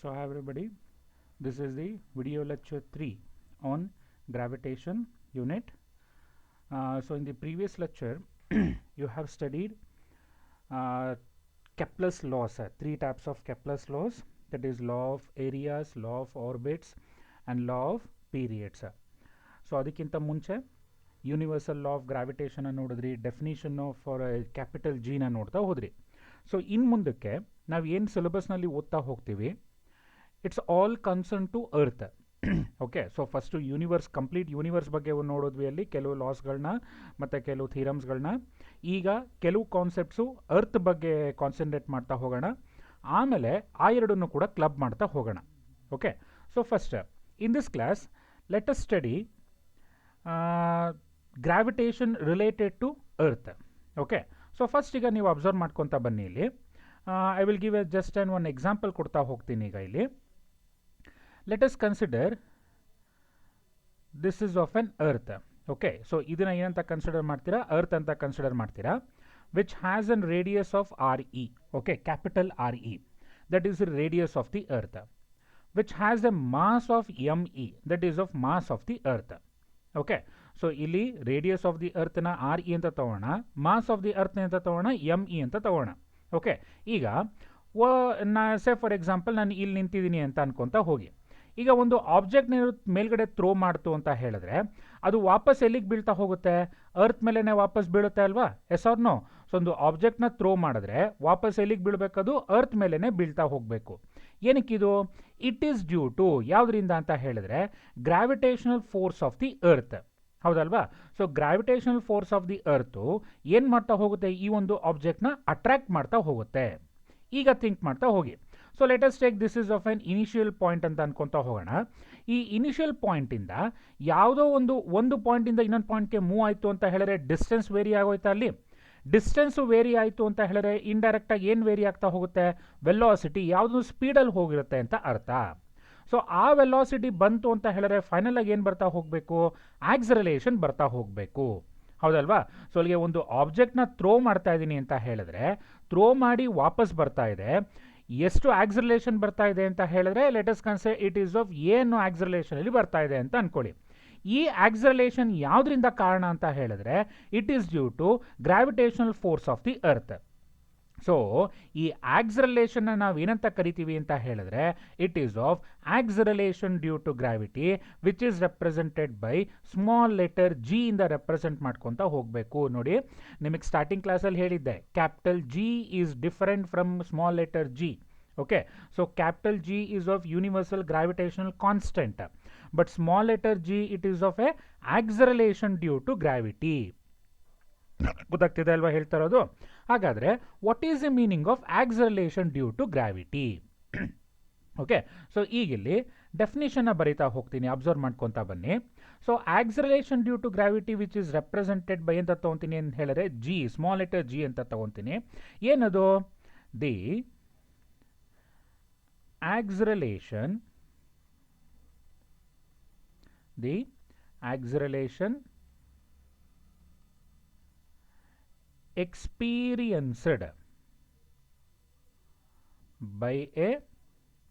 So hi everybody, this is the video lecture 3 on gravitation unit. So in the previous lecture you have studied Kepler's laws, 3 types of Kepler's laws, that is law of areas, law of orbits and law of periods. So ಅದಕ್ಕಿಂತ ಮುಂಚೆ universal law of gravitation ನೋಡಿದ್ರಿ, definition for capital ಜಿನ ನೋಡ್ತಾ ಹೋದ್ರಿ. So ಇನ್ನು ಮುಂದಕ್ಕೆ ನಾವು ಏನು ಸಿಲೆಬಸ್ನಲ್ಲಿ ಓದ್ತಾ ಹೋಗ್ತೀವಿ, it's all concern to earth. Okay, so first complete universe ಬಗ್ಗೆ ನೋಡೋದ್ವಿ, ಅಲ್ಲಿ ಕೆಲವು ಲಾಸ್ಗಳನ್ನ ಮತ್ತು ಕೆಲವು ಥಿಯರಮ್ಸ್ಗಳನ್ನ. ಈಗ ಕೆಲವು ಕಾನ್ಸೆಪ್ಟ್ಸು ಅರ್ತ್ ಬಗ್ಗೆ ಕಾನ್ಸಂಟ್ರೇಟ್ ಮಾಡ್ತಾ ಹೋಗೋಣ, ಆಮೇಲೆ ಆ ಎರಡನ್ನು ಕೂಡ ಕ್ಲಬ್ ಮಾಡ್ತಾ ಹೋಗೋಣ. Okay, so first in this class let us study gravitation related to earth. Okay, so first ಈಗ ನೀವು ಅಬ್ಸರ್ವ್ ಮಾಡ್ಕೊತಾ ಬನ್ನಿ. ಇಲ್ಲಿ I will give just one example ಕೊಡ್ತಾ ಹೋಗ್ತೀನಿ. ಈಗ ಇಲ್ಲಿ let us consider this is of an earth. Okay, so ಇದನ್ನ ಏನಂತ ಕನ್ಸಿಡರ್ ಮಾಡ್ತೀರಾ? ಅರ್ತ್ ಅಂತ ಕನ್ಸಿಡರ್ ಮಾಡ್ತೀರಾ, which has an radius of R E. Okay, capital R E, that is the radius of the earth. Which has a mass of M E, that is of mass of the earth. Okay, so ಇಲ್ಲಿ radius of the ಅರ್ತ್ನ R E ಅಂತ ತಗೋಣ, mass of the earth ಅಂತ ತಗೋಣ M E ಅಂತ ತಗೋಣ. Okay, ಈಗ say for example ನಾನು ಇಲ್ಲಿ ನಿಂತಿದ್ದೀನಿ ಅಂತ ಅನ್ಕೊತಾ ಹೋಗಿ, ಈಗ ಒಂದು ಆಬ್ಜೆಕ್ಟ್ನ ಮೇಲ್ಗಡೆ ಥ್ರೋ ಮಾಡ್ತು ಅಂತ ಹೇಳಿದ್ರೆ ಅದು ವಾಪಸ್ ಎಲ್ಲಿಗೆ ಬೀಳ್ತಾ ಹೋಗುತ್ತೆ? ಅರ್ತ್ ಮೇಲೇ ವಾಪಸ್ ಬೀಳುತ್ತೆ ಅಲ್ವಾ? S or no? ಸೊ ಒಂದು ಆಬ್ಜೆಕ್ಟ್ನ ಥ್ರೋ ಮಾಡಿದ್ರೆ ವಾಪಸ್ ಎಲ್ಲಿಗೆ ಬೀಳಬೇಕದು? ಅರ್ತ್ ಮೇಲೇ ಬೀಳ್ತಾ ಹೋಗಬೇಕು. ಏನಕ್ಕಿದು? ಇಟ್ ಈಸ್ ಡ್ಯೂ ಟು ಯಾವುದರಿಂದ ಅಂತ ಹೇಳಿದ್ರೆ gravitational force of the earth. ಹೌದಲ್ವಾ? So gravitational force of the earth ಏನು ಮಾಡ್ತಾ ಹೋಗುತ್ತೆ? ಈ ಒಂದು ಆಬ್ಜೆಕ್ಟ್ನ ಅಟ್ರಾಕ್ಟ್ ಮಾಡ್ತಾ ಹೋಗುತ್ತೆ. ಈಗ ಥಿಂಕ್ ಮಾಡ್ತಾ ಹೋಗಿ. So let us take this is of N initial point ಅಂತ ಅನ್ಕೊತಾ ಹೋಗೋಣ. ಈ ಇನಿಷಿಯಲ್ ಪಾಯಿಂಟಿಂದ ಯಾವುದೋ ಒಂದು ಪಾಯಿಂಟಿಂದ ಇನ್ನೊಂದು ಪಾಯಿಂಟ್ಗೆ ಮೂವ್ ಆಯಿತು ಅಂತ ಹೇಳಿದ್ರೆ ಡಿಸ್ಟೆನ್ಸ್ ವೇರಿ ಆಗೋಯ್ತಾ? ಅಲ್ಲಿ ಡಿಸ್ಟೆನ್ಸು ವೇರಿ ಆಯಿತು ಅಂತ ಹೇಳಿದ್ರೆ ಇಂಡೈರೆಕ್ಟಾಗಿ ಏನು ವೇರಿ ಆಗ್ತಾ ಹೋಗುತ್ತೆ? ವೆಲಾಸಿಟಿ ಯಾವುದೋ ಸ್ಪೀಡಲ್ಲಿ ಹೋಗಿರುತ್ತೆ ಅಂತ ಅರ್ಥ. ಸೊ ಆ ವೆಲಾಸಿಟಿ ಬಂತು ಅಂತ ಹೇಳಿದ್ರೆ ಫೈನಲ್ ಆಗಿ ಏನು ಬರ್ತಾ ಹೋಗಬೇಕು? ಆಕ್ಸಲರೇಷನ್ ಬರ್ತಾ ಹೋಗಬೇಕು. ಹೌದಲ್ವಾ? ಸೊ ಅಲ್ಲಿಗೆ ಒಂದು ಆಬ್ಜೆಕ್ಟ್ನ ಥ್ರೋ ಮಾಡ್ತಾ ಇದ್ದೀನಿ ಅಂತ ಹೇಳಿದ್ರೆ ಥ್ರೋ ಮಾಡಿ ವಾಪಸ್ ಬರ್ತಾ ಇದೆ. ಎಷ್ಟು ಆಕ್ಸಲರೇಷನ್ ಬರ್ತಾ ಇದೆ ಅಂತ ಹೇಳಿದ್ರೆ let us consider it is of ಏನು ಆಕ್ಸಲರೇಷನ್ ಅಲ್ಲಿ ಬರ್ತಾ ಇದೆ ಅಂತ ಅನ್ಕೊಳ್ಳಿ. ಈ ಆಕ್ಸಲರೇಷನ್ ಯಾವುದರಿಂದ ಕಾರಣ ಅಂತ ಹೇಳಿದ್ರೆ it is due to gravitational force of the earth. So ಈ ಆಕ್ಸಲರೇಷನ್ನ ನಾವು ಏನಂತ ಕರಿತೀವಿ ಅಂತ ಹೇಳಿದ್ರೆ it is of acceleration due to gravity, which is represented by small letter G ಇಂದ ರೆಪ್ರೆಸೆಂಟ್ ಮಾಡ್ಕೊತಾ ಹೋಗಬೇಕು. ನೋಡಿ, ನಿಮಗೆ ಸ್ಟಾರ್ಟಿಂಗ್ ಕ್ಲಾಸಲ್ಲಿ ಹೇಳಿದ್ದೆ capital G is different from small letter G. Okay, so capital G is of universal gravitational constant, but small letter G it is of a acceleration due to gravity. ಗೊತ್ತಾಗ್ತಿದೆ ಅಲ್ವಾ ಹೇಳ್ತಾ ಇರೋದು? ಹಾಗಾದ್ರೆ what is the meaning of acceleration due to gravity? Okay, so ಈಗಿಲ್ಲಿ definition ಬರೀತಾ ಹೋಗ್ತೀನಿ, observe ಮಾಡ್ಕೊತಾ ಬನ್ನಿ. So acceleration due to gravity which is represented by ಅಂತ ತಗೊಂತೀನಿ ಅಂತ ಹೇಳಿದ್ರೆ ಜಿ, ಸ್ಮಾಲ್ ಲೆಟರ್ ಜಿ ಅಂತ ತಗೊಂತೀನಿ. ಏನದು? The acceleration experienced by a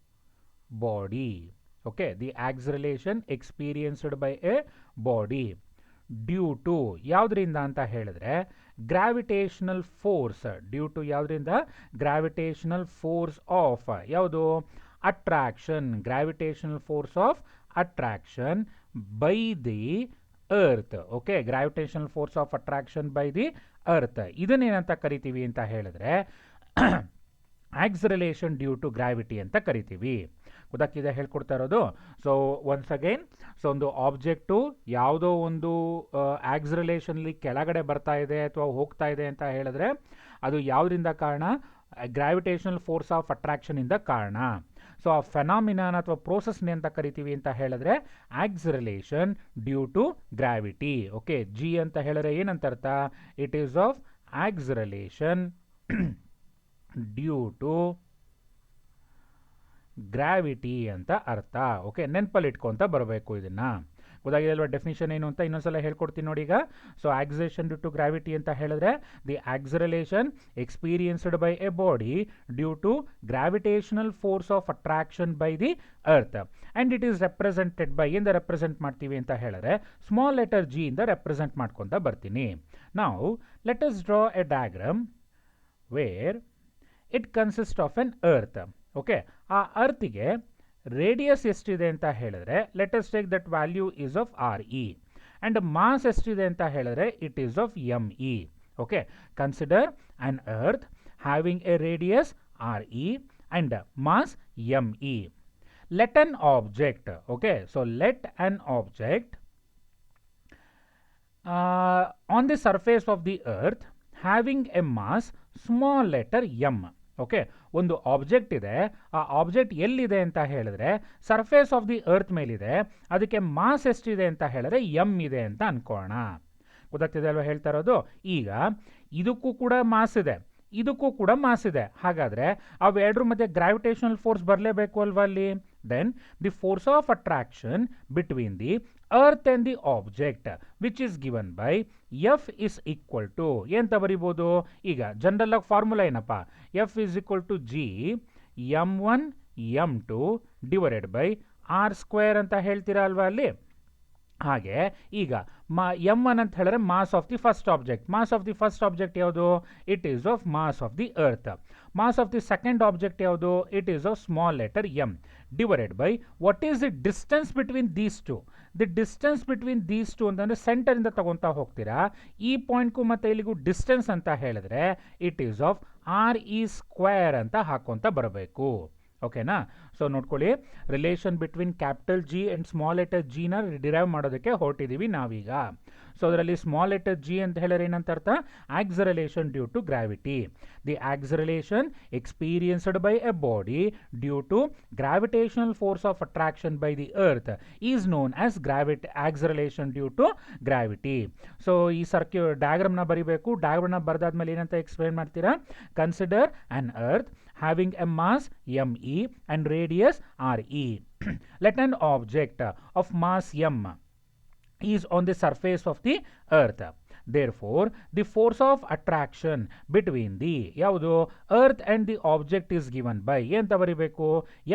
body. Okay, the acceleration experienced by a body due to ಯಾವುದರಿಂದ ಅಂತ ಹೇಳಿದ್ರೆ ಗ್ರಾವಿಟೇಷನಲ್ ಫೋರ್ಸ್. ಡ್ಯೂ ಟು ಯಾವುದರಿಂದ? ಗ್ರಾವಿಟೇಷನಲ್ ಫೋರ್ಸ್ ಆಫ್ ಯಾವುದು? Attraction. Gravitational force of attraction by the earth. Okay, gravitational force of attraction by the earth. ಇದನ್ನೇನಂತ ಕರಿತೀವಿ ಅಂತ ಹೇಳಿದ್ರೆ acceleration due to gravity ಅಂತ ಕರಿತೀವಿ. ಗೊತ್ತಾಗ್ತಿದೆ ಹೇಳ್ಕೊಡ್ತಾ ಇರೋದು? ಸೊ ಒನ್ಸ್ ಅಗೈನ್, ಸೊ ಒಂದು ಆಬ್ಜೆಕ್ಟು ಯಾವುದೋ ಒಂದು ಆಕ್ಸಲರೇಷನ್ಲಿ ಕೆಳಗಡೆ ಬರ್ತಾ ಇದೆ ಅಥವಾ ಹೋಗ್ತಾ ಇದೆ ಅಂತ ಹೇಳಿದ್ರೆ ಅದು ಯಾವುದರಿಂದ ಕಾರಣ? ಗ್ರಾವಿಟೇಷನಲ್ ಫೋರ್ಸ್ ಆಫ್ ಅಟ್ರಾಕ್ಷನ್ ಇಂದ ಕಾರಣ. ಸೊ ಆ ಫೆನಾಮಿನಾನ್ ಅಥವಾ ಪ್ರೋಸೆಸ್ನೇ ಅಂತ ಕರಿತೀವಿ ಅಂತ ಹೇಳಿದ್ರೆ acceleration due to gravity. Okay, G ಅಂತ ಹೇಳಿದ್ರೆ ಏನಂತ ಅರ್ಥ? It is of acceleration due to gravity ಅಂತ ಅರ್ಥ. ಓಕೆ, ನೆನಪಲ್ಲಿ ಇಟ್ಕೊಂತ ಬರಬೇಕು ಇದನ್ನ. ಗೊತ್ತಾಗಿದೆ ಅಲ್ವಾ ಡೆಫಿನಿಷನ್ ಏನು ಅಂತ ಇನ್ನೊಂದ್ಸಲ ಹೇಳ್ಕೊಡ್ತೀನಿ ನೋಡಿ ಈಗ. So acceleration due to gravity ಅಂತ ಹೇಳಿದ್ರೆ the acceleration experienced by a body due to gravitational force of attraction by the earth and it is represented by ಇಂದ ರೆಪ್ರೆಸೆಂಟ್ ಮಾಡ್ತೀವಿ ಅಂತ ಹೇಳಿದ್ರೆ ಸ್ಮಾಲ್ ಲೆಟರ್ ಜಿ ಇಂದ ರೆಪ್ರೆಸೆಂಟ್ ಮಾಡ್ಕೊತ ಬರ್ತೀನಿ. ನಾವು let us draw a diagram where it consist of an earth. Okay, ಆ ಅರ್ತಿಗೆ ರೇಡಿಯಸ್ ಎಷ್ಟಿದೆ ಅಂತ ಹೇಳಿದ್ರೆ let us take that value is of R E and mass ಎಷ್ಟಿದೆ ಅಂತ ಹೇಳಿದ್ರೆ it is of M E. Okay, consider an earth having a radius R E and mass M E. Let an object, okay, so let an object on the surface of the earth having a mass small letter m. Okay, ಒಂದು object ಇದೆ, ಆ object ಎಲ್ಲಿದೆ ಅಂತ ಹೇಳಿದ್ರೆ surface of the earth ಮೇಲಿದೆ, ಅದಕ್ಕೆ mass ಎಷ್ಟಿದೆ ಅಂತ ಹೇಳಿದ್ರೆ ಎಮ್ ಇದೆ ಅಂತ ಅನ್ಕೋಣ. ಗೊತ್ತಾಗ್ತಿದೆ ಅಲ್ವಾ ಹೇಳ್ತಾ ಇರೋದು? ಈಗ ಇದಕ್ಕೂ ಕೂಡ ಮಾಸ್ ಇದೆ, ಇದಕ್ಕೂ ಕೂಡ ಮಾಸ್ ಇದೆ, ಹಾಗಾದರೆ ಅವೆರಡರ ಮಧ್ಯೆ ಗ್ರಾವಿಟೇಷನಲ್ ಫೋರ್ಸ್ ಬರಲೇಬೇಕು ಅಲ್ವಾ ಅಲ್ಲಿ. Then the force of attraction between the earth and the object which is given by F is equal to ಎಂತ ಬರಿಬೋದು? ಈಗ ಜನರಲ್ ಆಗಿ ಫಾರ್ಮುಲಾ ಏನಪ್ಪ, F is equal to G M one M two divided by R square ಅಂತ ಹೇಳ್ತೀರಾ ಅಲ್ವಾ ಅಲ್ಲಿ. ಹಾಗೆ ಈಗ ಎಮ್ ಒನ್ ಅಂತ ಹೇಳಿದ್ರೆ mass of the first object. Mass of the first object ಯಾವುದು? It is of mass of the earth. Mass of the second object ಯಾವುದು? It is of small letter M divided by what is the distance between these two. The distance between these two ಅಂತಂದರೆ ಸೆಂಟರಿಂದ ತಗೊತಾ ಹೋಗ್ತೀರಾ, ಈ ಪಾಯಿಂಟ್ಗೂ ಮತ್ತು ಇಲ್ಲಿಗೂ distance ಅಂತ ಹೇಳಿದ್ರೆ it is of R E square ಅಂತ ಹಾಕೊತ ಬರಬೇಕು. ಓಕೆನಾ? ಸೊ ನೋಡ್ಕೊಳ್ಳಿ, relation between capital G and small letter ಜಿನ ಡಿರೈವ್ ಮಾಡೋದಕ್ಕೆ ಹೊರಟಿದ್ದೀವಿ ನಾವೀಗ. ಸೊ ಅದರಲ್ಲಿ ಸ್ಮಾಲ್ ಲೆಟರ್ ಜಿ ಅಂತ ಹೇಳಿದ್ರೆ ಏನಂತ ಅರ್ಥ? Acceleration due to gravity. The acceleration experienced by a body due to gravitational force of attraction by the earth is known as acceleration due to gravity. So ಈ ಡಯಾಗ್ರಾಮ್ನ ಬರಿಬೇಕು. ಡಯಾಗ್ರಾಮ್ನ ಬರೆದಾದ್ಮೇಲೆ ಏನಂತ ಎಕ್ಸ್ಪ್ಲೇನ್ ಮಾಡ್ತೀರಾ? Consider an earth having a mass me and radius re. Let an object of mass m is on the surface of the earth. Therefore, the force of attraction between the ಯಾವುದು earth and the object is given by ಎಂತ ಬರಿಬೇಕು?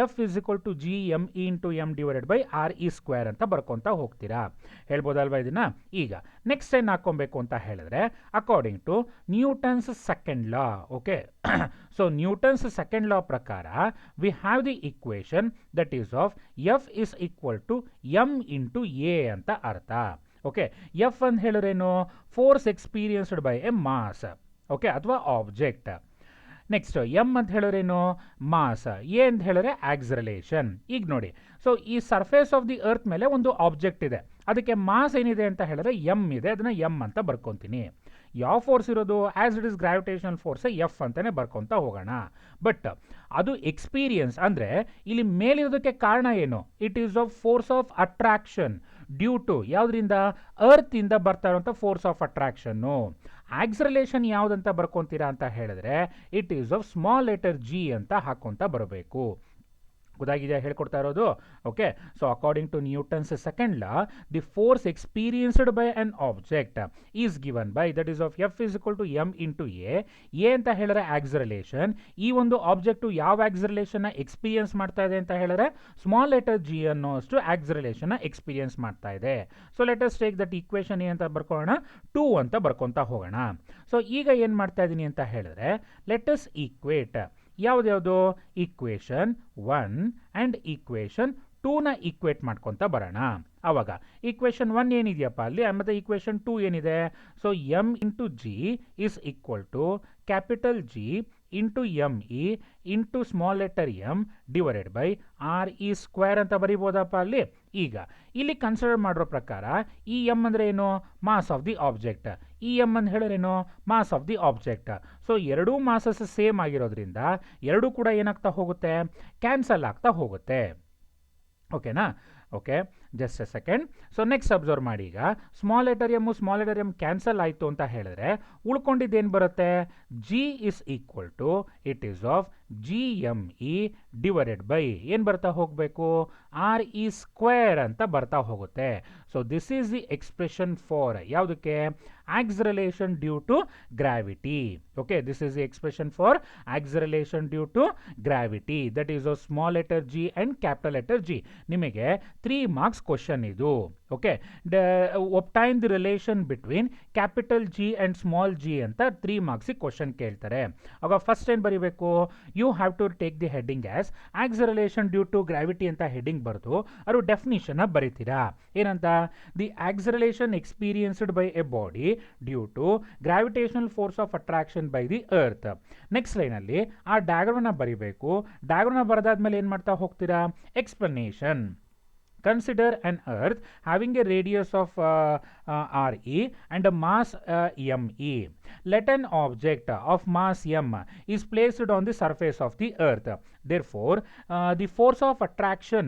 F is equal to G M E into M divided by R E square ಅಂತ ಬರ್ಕೊಂತ ಹೋಗ್ತೀರಾ. ಹೇಳ್ಬೋದಲ್ವಾ ಇದನ್ನ? ಈಗ next ಏನು ಹಾಕೊಬೇಕು ಅಂತ ಹೇಳಿದ್ರೆ according to Newton's second law. Okay, so Newton's second law ಪ್ರಕಾರ we have the equation that is of F is equal to M into A ಅಂತ ಅರ್ಥ. ಓಕೆ, ಎಫ್ ಅಂತ ಹೇಳಿದ್ರೇನು? Force experienced by a mass. Okay, ಅಥವಾ object. Next M ಅಂತ ಹೇಳಿದ್ರೇನು? Mass. A ಅಂತ ಹೇಳಿದ್ರೆ ಆಕ್ಸಲರೇಷನ್. ಈಗ ನೋಡಿ, ಸೊ ಈ ಸರ್ಫೇಸ್ ಆಫ್ ದಿ ಅರ್ತ್ ಮೇಲೆ ಒಂದು ಆಬ್ಜೆಕ್ಟ್ ಇದೆ, ಅದಕ್ಕೆ ಮಾಸ್ ಏನಿದೆ ಅಂತ ಹೇಳಿದ್ರೆ ಎಮ್ ಇದೆ, ಅದನ್ನು ಎಮ್ ಅಂತ ಬರ್ಕೊತೀನಿ. ಯಾವ ಫೋರ್ಸ್ ಇರೋದು? As it is gravitational force F ಅಂತಲೇ ಬರ್ಕೊತ ಹೋಗೋಣ. ಬಟ್ ಅದು ಎಕ್ಸ್ಪೀರಿಯನ್ಸ್ ಅಂದರೆ ಇಲ್ಲಿ ಮೇಲಿರೋದಕ್ಕೆ ಕಾರಣ ಏನು? It is of force of attraction due to ಯಾವುದರಿಂದ? ಅರ್ತಿಂದ ಬರ್ತಾ ಇರೋಂಥ ಫೋರ್ಸ್ ಆಫ್ ಅಟ್ರಾಕ್ಷನ್ನು. ಆಕ್ಸಲರೇಷನ್ ಯಾವುದಂತ ಬರ್ಕೊತೀರಾ ಅಂತ ಹೇಳಿದ್ರೆ it is of small letter G ಅಂತ ಹಾಕೊತ ಬರಬೇಕು. ಗೊತ್ತಾಗಿದೆಯಾ ಹೇಳ್ಕೊಡ್ತಾ ಇರೋದು? Okay, so according to Newton's second law the force experienced by an object is given by that is of F is equal to M into A ಅಂತ ಹೇಳಿದ್ರೆ acceleration. ಈ ಒಂದು ಆಬ್ಜೆಕ್ಟು ಯಾವ ಆಕ್ಸಲರೇಷನ್ನ ಎಕ್ಸ್ಪೀರಿಯನ್ಸ್ ಮಾಡ್ತಾ ಇದೆ ಅಂತ ಹೇಳಿದ್ರೆ ಸ್ಮಾಲ್ ಲೆಟರ್ ಜಿ ಅನ್ನೋಷ್ಟು ಆಕ್ಸಲರೇಷನ್ನ ಎಕ್ಸ್ಪೀರಿಯನ್ಸ್ ಮಾಡ್ತಾ ಇದೆ. So let us take that equation ಏನಂತ ಬರ್ಕೊಳ್ಳೋಣ? 2 ಅಂತ ಬರ್ಕೊತಾ ಹೋಗೋಣ. ಸೊ ಈಗ ಏನು ಮಾಡ್ತಾ ಇದ್ದೀನಿ ಅಂತ ಹೇಳಿದ್ರೆ ಲೆಟ್ ಅಸ್ ಈಕ್ವೇಟ್ ಯಾವುದ್ಯಾವುದು? ಈಕ್ವೇಷನ್ 1 ಆ್ಯಂಡ್ ಈಕ್ವೇಷನ್ 2ನ ಈಕ್ವೇಟ್ ಮಾಡ್ಕೊತ ಬರೋಣ. ಆವಾಗ ಈಕ್ವೇಷನ್ 1 ಏನಿದೆಯಪ್ಪ ಅಲ್ಲಿ, ಮತ್ತು ಈಕ್ವೇಷನ್ 2 ಏನಿದೆ? So M into G is equal to capital G into M E into small letter M divided by R E square ಅಂತ ಬರಿಬೋದಪ್ಪ ಅಲ್ಲಿ. ಈಗ ಇಲ್ಲಿ ಕನ್ಸಿಡರ್ ಮಾಡಿರೋ ಪ್ರಕಾರ ಈ ಎಮ್ ಅಂದರೆ ಏನು? Mass of the object. ಈ ಎಮ್ ಅಂತ ಹೇಳಿದ್ರೇನು? Mass of the object. So ಎರಡೂ ಮಾಸಸ್ ಸೇಮ್ ಆಗಿರೋದ್ರಿಂದ ಎರಡೂ ಕೂಡ ಏನಾಗ್ತಾ ಹೋಗುತ್ತೆ? ಕ್ಯಾನ್ಸಲ್ ಆಗ್ತಾ ಹೋಗುತ್ತೆ. ಓಕೆನಾ? Okay, just a second. So next observe ಮಾಡಿ, ಈಗ ಸ್ಮಾಲ್ ಲೆಟರ್ ಎಮ್ ಕ್ಯಾನ್ಸಲ್ ಆಯಿತು ಅಂತ ಹೇಳಿದ್ರೆ ಉಳ್ಕೊಂಡಿದ್ದೇನು ಬರುತ್ತೆ? G is equal to it is of G M E divided by ಏನು ಬರ್ತಾ ಹೋಗಬೇಕು? ಆರ್ ಇ ಸ್ಕ್ವೇರ್ ಅಂತ ಬರ್ತಾ ಹೋಗುತ್ತೆ. So this is the expression for ಯಾವುದಕ್ಕೆ? Acceleration due to gravity. Okay, this is the expression for acceleration due to gravity. That is of small letter G and capital letter G. ನಿಮಗೆ 3 marks question ಇದು. Okay, obtain the relation between capital G and small G ಅಂತ 3 marks question ಕೇಳ್ತಾರೆ. ಆಗ first ಏನು ಬರೀಬೇಕು? You have to take the heading as acceleration due to gravity ಅಂತ heading ಬರೆದು ಅದು ಡೆಫಿನಿಷನ್ ಬರೀತೀರಾ. ಏನಂತ? The acceleration experienced by a body due to gravitational force of attraction by the earth. Next ಲೈನಲ್ಲಿ ಆ ಡಯಾಗ್ರಾಮ್ನ ಬರೀಬೇಕು. ಡಯಾಗ್ರಾಮ್ನ ಬರೆದಾದ್ಮೇಲೆ ಏನು ಮಾಡ್ತಾ ಹೋಗ್ತೀರಾ? Explanation. Consider an earth having a radius of RE and a mass ME. Let an object of mass M is placed on the surface of the earth. Therefore, the force of attraction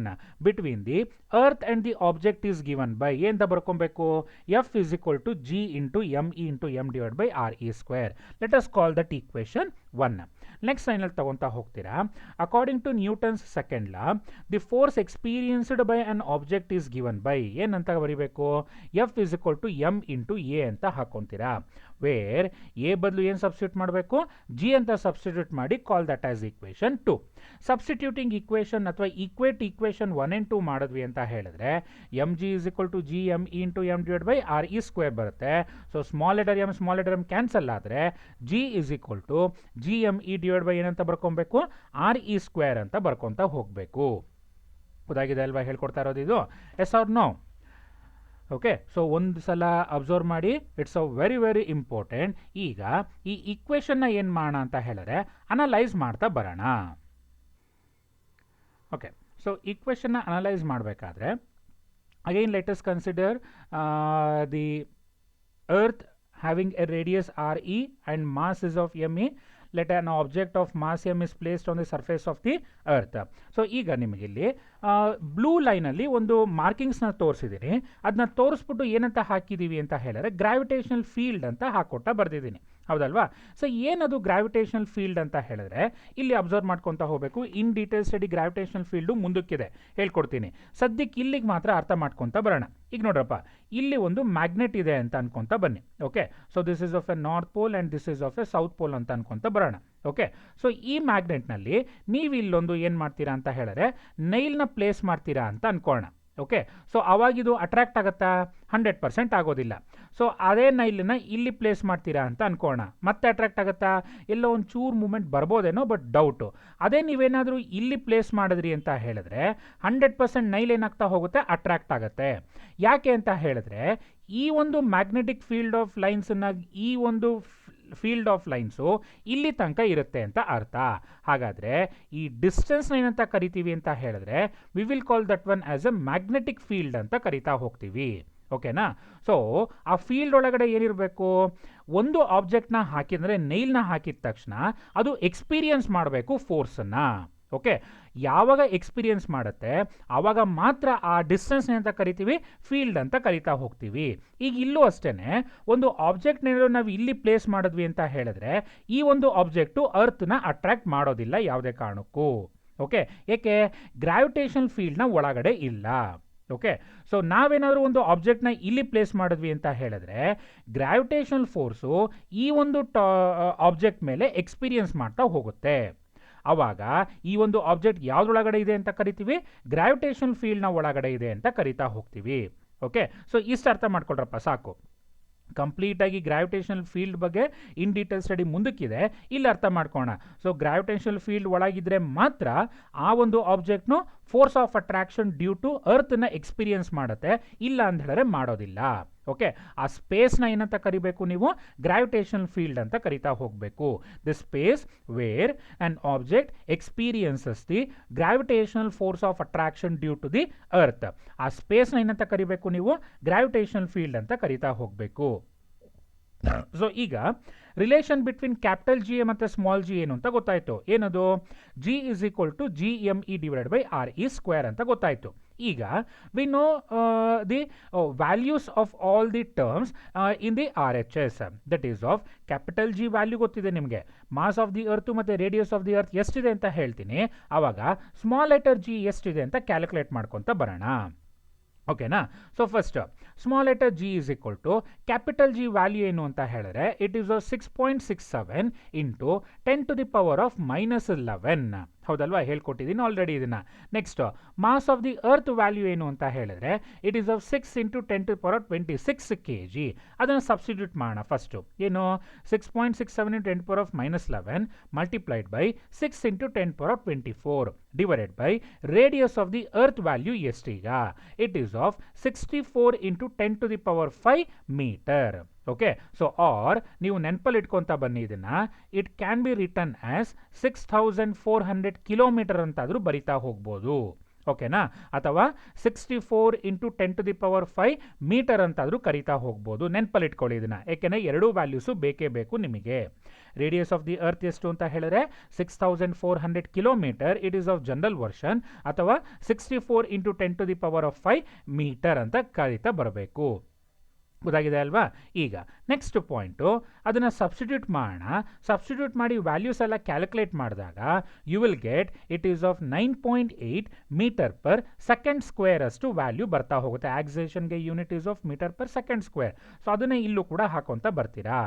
between the earth and the object is given by ಏನು ಬರ್ಕೊಬೇಕು? F is equal to G into ME into M divided by RE square. Let us call that equation 1. Next ಲೈನಲ್ಲಿ ತಗೊಂತಾ ಹೋಗ್ತೀರಾ. According to Newton's second law, the force experienced by an object is given by ಏನಂತ ಬರೀಬೇಕು? F is equal to M into A ಅಂತ ಹಾಕೊಂತೀರಾ. Wear A ಬದಲು ಏನು substitute ಮಾಡಬೇಕು? ಜಿ ಅಂತ ಸಬ್ಸ್ಟಿಟ್ಯೂಟ್ ಮಾಡಿ call that as equation 2. Substituting equation ಅಥವಾ ಈಕ್ವೇಟ್ ಈಕ್ವೇಷನ್ 1 and 2 ಮಾಡಿದ್ವಿ ಅಂತ ಹೇಳಿದ್ರೆ M G is equal to G M E into M divide by R E square ಬರುತ್ತೆ. So small letter M cancel ಆದರೆ G is equal to G M E divide by ಏನಂತ ಬರ್ಕೊಬೇಕು? R E square ಅಂತ ಬರ್ಕೊತಾ ಹೋಗಬೇಕು. ಗೊತ್ತಾಗಿದೆ ಅಲ್ವಾ ಹೇಳ್ಕೊಡ್ತಾ ಇರೋದು ಇದು? Yes or no? Okay, so ಒಂದು ಸಲ ಅಬ್ಸರ್ವ್ ಮಾಡಿ, it's a very very important. ಈಗ ಈ ಈಕ್ವೇಷನ್ನ ಏನು ಮಾಡೋಣ ಅಂತ ಹೇಳಿದ್ರೆ ಅನಲೈಸ್ ಮಾಡ್ತಾ ಬರೋಣ. ಓಕೆ, ಸೊ ಈಕ್ವೇಷನ್ನ ಅನಲೈಸ್ ಮಾಡಬೇಕಾದ್ರೆ again let us consider the earth having a radius RE and mass is of ME. Let an object of mass M is placed on the surface of the earth. So ಈಗ ನಿಮಗೆ ಇಲ್ಲಿ blue ಲೈನಲ್ಲಿ ಒಂದು ಮಾರ್ಕಿಂಗ್ಸ್ನ ತೋರಿಸಿದ್ದೀನಿ. ಅದನ್ನ ತೋರಿಸ್ಬಿಟ್ಟು ಏನಂತ ಹಾಕಿದ್ದೀವಿ ಅಂತ ಹೇಳಿದ್ರೆ ಗ್ರಾವಿಟೇಷನಲ್ ಫೀಲ್ಡ್ ಅಂತ ಹಾಕೊಟ್ಟ ಬರ್ದಿದ್ದೀನಿ. ಹೌದಲ್ವಾ? ಸೊ ಏನದು ಗ್ರಾವಿಟೇಷನಲ್ ಫೀಲ್ಡ್ ಅಂತ ಹೇಳಿದ್ರೆ ಇಲ್ಲಿ ಅಬ್ಸರ್ವ್ ಮಾಡ್ಕೊತಾ ಹೋಗಬೇಕು. In detail study gravitational field ಮುಂದಕ್ಕಿದೆ, ಹೇಳ್ಕೊಡ್ತೀನಿ. ಸದ್ಯಕ್ಕೆ ಇಲ್ಲಿಗೆ ಮಾತ್ರ ಅರ್ಥ ಮಾಡ್ಕೊತಾ ಬರೋಣ. ಈಗ ನೋಡ್ರಪ್ಪ, ಇಲ್ಲಿ ಒಂದು ಮ್ಯಾಗ್ನೆಟ್ ಇದೆ ಅಂತ ಅನ್ಕೊಂತ ಬನ್ನಿ. Okay, so this is of a north pole and this is of a south pole ಅಂತ ಅನ್ಕೊಂತ ಬರೋಣ. ಓಕೆ, ಸೊ ಈ ಮ್ಯಾಗ್ನೆಟ್ನಲ್ಲಿ ನೀವು ಇಲ್ಲೊಂದು ಏನು ಮಾಡ್ತೀರಾ ಅಂತ ಹೇಳಿದ್ರೆ ನೈಲ್ನ ಪ್ಲೇಸ್ ಮಾಡ್ತೀರಾ ಅಂತ ಅನ್ಕೋಣ. ಓಕೆ, ಸೊ ಅವಾಗಿದು ಅಟ್ರಾಕ್ಟ್ ಆಗುತ್ತಾ? 100% ಆಗೋದಿಲ್ಲ. ಸೊ ಅದೇ ನೈಲನ್ನ ಇಲ್ಲಿ ಪ್ಲೇಸ್ ಮಾಡ್ತೀರಾ ಅಂತ ಅನ್ಕೋಣ, ಮತ್ತೆ ಅಟ್ರಾಕ್ಟ್ ಆಗುತ್ತಾ? ಎಲ್ಲೋ ಒಂದು ಚೂರು ಮೂಮೆಂಟ್ ಬರ್ಬೋದೇನೋ, ಬಟ್ ಡೌಟು. ಅದೇ ನೀವೇನಾದರೂ ಇಲ್ಲಿ ಪ್ಲೇಸ್ ಮಾಡಿದ್ರಿ ಅಂತ ಹೇಳಿದ್ರೆ 100% ನೈಲ್ ಏನಾಗ್ತಾ ಹೋಗುತ್ತೆ? ಅಟ್ರಾಕ್ಟ್ ಆಗುತ್ತೆ. ಯಾಕೆ ಅಂತ ಹೇಳಿದ್ರೆ ಈ ಒಂದು ಮ್ಯಾಗ್ನೆಟಿಕ್ ಫೀಲ್ಡ್ ಆಫ್ ಲೈನ್ಸನ್ನು, ಈ ಒಂದು ಫೀಲ್ಡ್ ಆಫ್ ಲೈನ್ಸು ಇಲ್ಲಿ ತನಕ ಇರುತ್ತೆ ಅಂತ ಅರ್ಥ. ಹಾಗಾದರೆ ಈ ಡಿಸ್ಟೆನ್ಸ್ನ ಏನಂತ ಕರಿತೀವಿ ಅಂತ ಹೇಳಿದ್ರೆ we will call that one as A magnetic field ಅಂತ ಕರಿತಾ ಹೋಗ್ತೀವಿ. ಓಕೆನಾ? ಸೊ ಆ ಫೀಲ್ಡ್ ಒಳಗಡೆ ಏನಿರಬೇಕು? ಒಂದು ಆಬ್ಜೆಕ್ಟ್ನ ಹಾಕಿದರೆ ನೈಲ್ನ ಹಾಕಿದ ತಕ್ಷಣ ಅದು ಎಕ್ಸ್ಪೀರಿಯನ್ಸ್ ಮಾಡಬೇಕು ಫೋರ್ಸನ್ನು. ಓಕೆ, ಯಾವಾಗ ಎಕ್ಸ್ಪೀರಿಯನ್ಸ್ ಮಾಡುತ್ತೆ ಆವಾಗ ಮಾತ್ರ ಆ ಡಿಸ್ಟೆನ್ಸ್ ಅಂತ ಕರಿತೀವಿ ಫೀಲ್ಡ್ ಅಂತ ಕರಿತಾ ಹೋಗ್ತೀವಿ. ಈಗ ಇಲ್ಲೂ ಅಷ್ಟೇ, ಒಂದು ಆಬ್ಜೆಕ್ಟ್ನೇನೋ ನಾವು ಇಲ್ಲಿ ಪ್ಲೇಸ್ ಮಾಡಿದ್ವಿ ಅಂತ ಹೇಳಿದ್ರೆ ಈ ಒಂದು ಆಬ್ಜೆಕ್ಟು ಅರ್ತ್ನ ಅಟ್ರಾಕ್ಟ್ ಮಾಡೋದಿಲ್ಲ ಯಾವುದೇ ಕಾರಣಕ್ಕೂ. ಓಕೆ, ಏಕೆ? ಗ್ರಾವಿಟೇಷನಲ್ ಫೀಲ್ಡ್ನ ಒಳಗಡೆ ಇಲ್ಲ. ಓಕೆ, ಸೊ ನಾವೇನಾದರೂ ಒಂದು ಆಬ್ಜೆಕ್ಟ್ನ ಇಲ್ಲಿ ಪ್ಲೇಸ್ ಮಾಡಿದ್ವಿ ಅಂತ ಹೇಳಿದ್ರೆ ಗ್ರಾವಿಟೇಷನಲ್ ಫೋರ್ಸು ಈ ಒಂದು ಆಬ್ಜೆಕ್ಟ್ ಮೇಲೆ ಎಕ್ಸ್ಪೀರಿಯನ್ಸ್ ಮಾಡ್ತಾ ಹೋಗುತ್ತೆ. ಆವಾಗ ಈ ಒಂದು ಆಬ್ಜೆಕ್ಟ್ ಯಾವುದ್ರೊಳಗಡೆ ಇದೆ ಅಂತ ಕರಿತೀವಿ? ಗ್ರಾವಿಟೇಷನಲ್ ಫೀಲ್ಡ್ನ ಒಳಗಡೆ ಇದೆ ಅಂತ ಕರಿತಾ ಹೋಗ್ತೀವಿ. ಓಕೆ, ಸೊ ಇಷ್ಟು ಅರ್ಥ ಮಾಡ್ಕೊಳ್ರಪ್ಪ ಸಾಕು. ಕಂಪ್ಲೀಟಾಗಿ ಗ್ರಾವಿಟೇಷನಲ್ ಫೀಲ್ಡ್ ಬಗ್ಗೆ ಇನ್ ಡೀಟೇಲ್ ಸ್ಟಡಿ ಮುಂದಕ್ಕಿದೆ, ಇಲ್ಲಿ ಅರ್ಥ ಮಾಡ್ಕೋಣ. ಸೊ ಗ್ರಾವಿಟೇಷನಲ್ ಫೀಲ್ಡ್ ಒಳಗಿದ್ರೆ ಮಾತ್ರ ಆ ಒಂದು ಆಬ್ಜೆಕ್ಟ್ನು force of attraction due to ಅರ್ತ್ನ ಎಕ್ಸ್ಪೀರಿಯನ್ಸ್ ಮಾಡುತ್ತೆ, ಇಲ್ಲ ಅಂತ ಹೇಳಿದ್ರೆ ಮಾಡೋದಿಲ್ಲ. ಓಕೆ, ಆ ಸ್ಪೇಸ್ನ ಏನಂತ ಕರಿಬೇಕು ನೀವು? ಗ್ರಾವಿಟೇಷನಲ್ ಫೀಲ್ಡ್ ಅಂತ ಕರಿತಾ ಹೋಗಬೇಕು. The space where an object experiences the gravitational force of attraction due to the earth. ಆ ಸ್ಪೇಸ್ನ ಏನಂತ ಕರಿಬೇಕು ನೀವು? ಗ್ರಾವಿಟೇಷನಲ್ ಫೀಲ್ಡ್ ಅಂತ ಕರಿತಾ ಹೋಗಬೇಕು. ಸೊ ಈಗ relation between capital G a ಮತ್ತು ಸ್ಮಾಲ್ ಜಿ ಏನು ಅಂತ ಗೊತ್ತಾಯಿತು. ಏನದು? G is equal to G M E divided by R E square ಅಂತ ಗೊತ್ತಾಯಿತು. ಈಗ we know the values of all the terms in the RHS, that is of capital G value ಗೊತ್ತಿದೆ ನಿಮಗೆ, mass of the earth ಮತ್ತು radius of the earth ಎಷ್ಟಿದೆ ಅಂತ ಹೇಳ್ತೀನಿ, ಆವಾಗ ಸ್ಮಾಲ್ ಲೆಟರ್ G ಎಷ್ಟಿದೆ ಅಂತ ಕ್ಯಾಲ್ಕುಲೇಟ್ ಮಾಡ್ಕೊತ ಬರೋಣ. ಓಕೆನಾ? So first small letter G is equal to capital G value ಏನು ಅಂತ ಹೇಳಿದ್ರೆ ಇಟ್ ಈಸ್ 6.67 ಇಂಟು 10⁻⁻11. ಹೌದಲ್ವಾ? ಹೇಳ್ಕೊಟ್ಟಿದ್ದೀನಿ ಆಲ್ರೆಡಿ ಇದನ್ನ. Next mass of the earth value ಏನು ಅಂತ ಹೇಳಿದ್ರೆ ಇಟ್ ಈಸ್ 6 ಇಂಟು 10⁻26 kg. ಅದನ್ನು ಸಬ್ಸ್ಟಿಟ್ಯೂಟ್ ಮಾಡೋಣ. ಫಸ್ಟು ಏನು 6.67 into 10⁻11 multiplied by 6 into 10⁻24 divided by radius of the earth value ಎಷ್ಟೀಗ it is 64 into 10⁵ meter. Okay, so R ನೀವು ನೆನಪಲ್ಲಿ ಇಟ್ಕೊತಾ ಬನ್ನಿ ಇದನ್ನ, it can be written as 6400 kilometer ಅಂತಾದರೂ ಬರಿತಾ ಹೋಗ್ಬೋದು. ಓಕೆನಾ? ಅಥವಾ 64 ಇಂಟು 10⁵ ಮೀಟರ್ ಅಂತಾದರೂ ಕರಿತಾ ಹೋಗ್ಬೋದು. ನೆನಪಲ್ಲಿ ಇಟ್ಕೊಳ್ಳಿ ಇದನ್ನ, ಏಕೆಂದರೆ ಎರಡೂ ವ್ಯಾಲ್ಯೂಸು ಬೇಕೇ ಬೇಕು ನಿಮಗೆ. ರೇಡಿಯಸ್ ಆಫ್ ದಿ ಅರ್ತ್ ಎಷ್ಟು ಅಂತ ಹೇಳಿದ್ರೆ 6400 kilometre, it is of general version, ಅಥವಾ 64 ಇಂಟು 10⁵ ಮೀಟರ್ ಅಂತ ಕರಿತಾ ಬರಬೇಕು. ಗೊತ್ತಾಗಿದೆ ಅಲ್ವಾ? ಈಗ ನೆಕ್ಸ್ಟ್ ಪಾಯಿಂಟು ಅದನ್ನು ಸಬ್ಸ್ಟಿಟ್ಯೂಟ್ ಮಾಡೋಣ. ಸಬ್ಸ್ಟಿಟ್ಯೂಟ್ ಮಾಡಿ ವ್ಯಾಲ್ಯೂಸ್ ಎಲ್ಲ ಕ್ಯಾಲ್ಕುಲೇಟ್ ಮಾಡಿದಾಗ you will get it is of 9.8 metre per second square ಅಷ್ಟು ವ್ಯಾಲ್ಯೂ ಬರ್ತಾ ಹೋಗುತ್ತೆ. ಆಕ್ಸಲೇಷನ್ಗೆ unit is of meter per second square. So ಅದನ್ನೇ ಇಲ್ಲೂ ಕೂಡ ಹಾಕೊಂತ ಬರ್ತೀರಾ.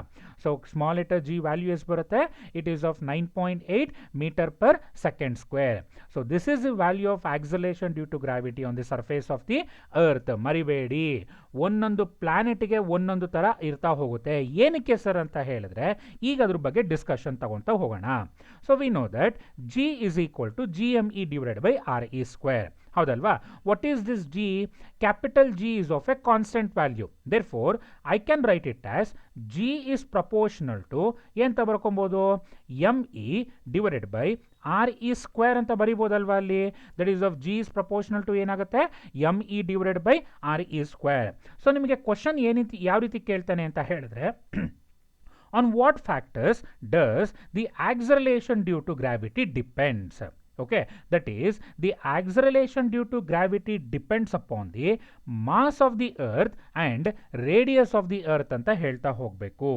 So small letter G value ಎಷ್ಟು ಬರುತ್ತೆ? It is of 9.8 metre per second square. So this is the value of acceleration due to gravity on the surface of the earth. ಮರಿಬೇಡಿ, ಒಂದೊಂದು ಪ್ಲಾನೆಟ್ಗೆ ಒಂದೊಂದು ಥರ ಇರ್ತಾ ಹೋಗುತ್ತೆ. ಏನಕ್ಕೆ ಸರ್ ಅಂತ ಹೇಳಿದ್ರೆ ಈಗ ಅದ್ರ ಬಗ್ಗೆ ಡಿಸ್ಕಷನ್ ತಗೊಂತ ಹೋಗೋಣ. So we know that G is equal to GME divided by RE square. ಹೌದಲ್ವಾ? What is this G? Capital G is of a constant value. Therefore, I can write it as G is proportional to ಎಂತ ಬರ್ಕೊಬೋದು? ME divided by RE square ಅಂತ ಬರಿಬೋದಲ್ವಾ ಅಲ್ಲಿ? That is of G is proportional to ಏನಾಗುತ್ತೆ? ME divided by RE square. So ನಿಮಗೆ question ಯಾವ ರೀತಿ ಕೇಳ್ತಾನೆ ಅಂತ ಹೇಳಿದ್ರೆ on what factors does the acceleration due to gravity depends? Okay, that is the acceleration due to gravity depends upon the mass of the earth and radius of the earth ಅಂತ ಹೇಳ್ತಾ ಹೋಗಬೇಕು.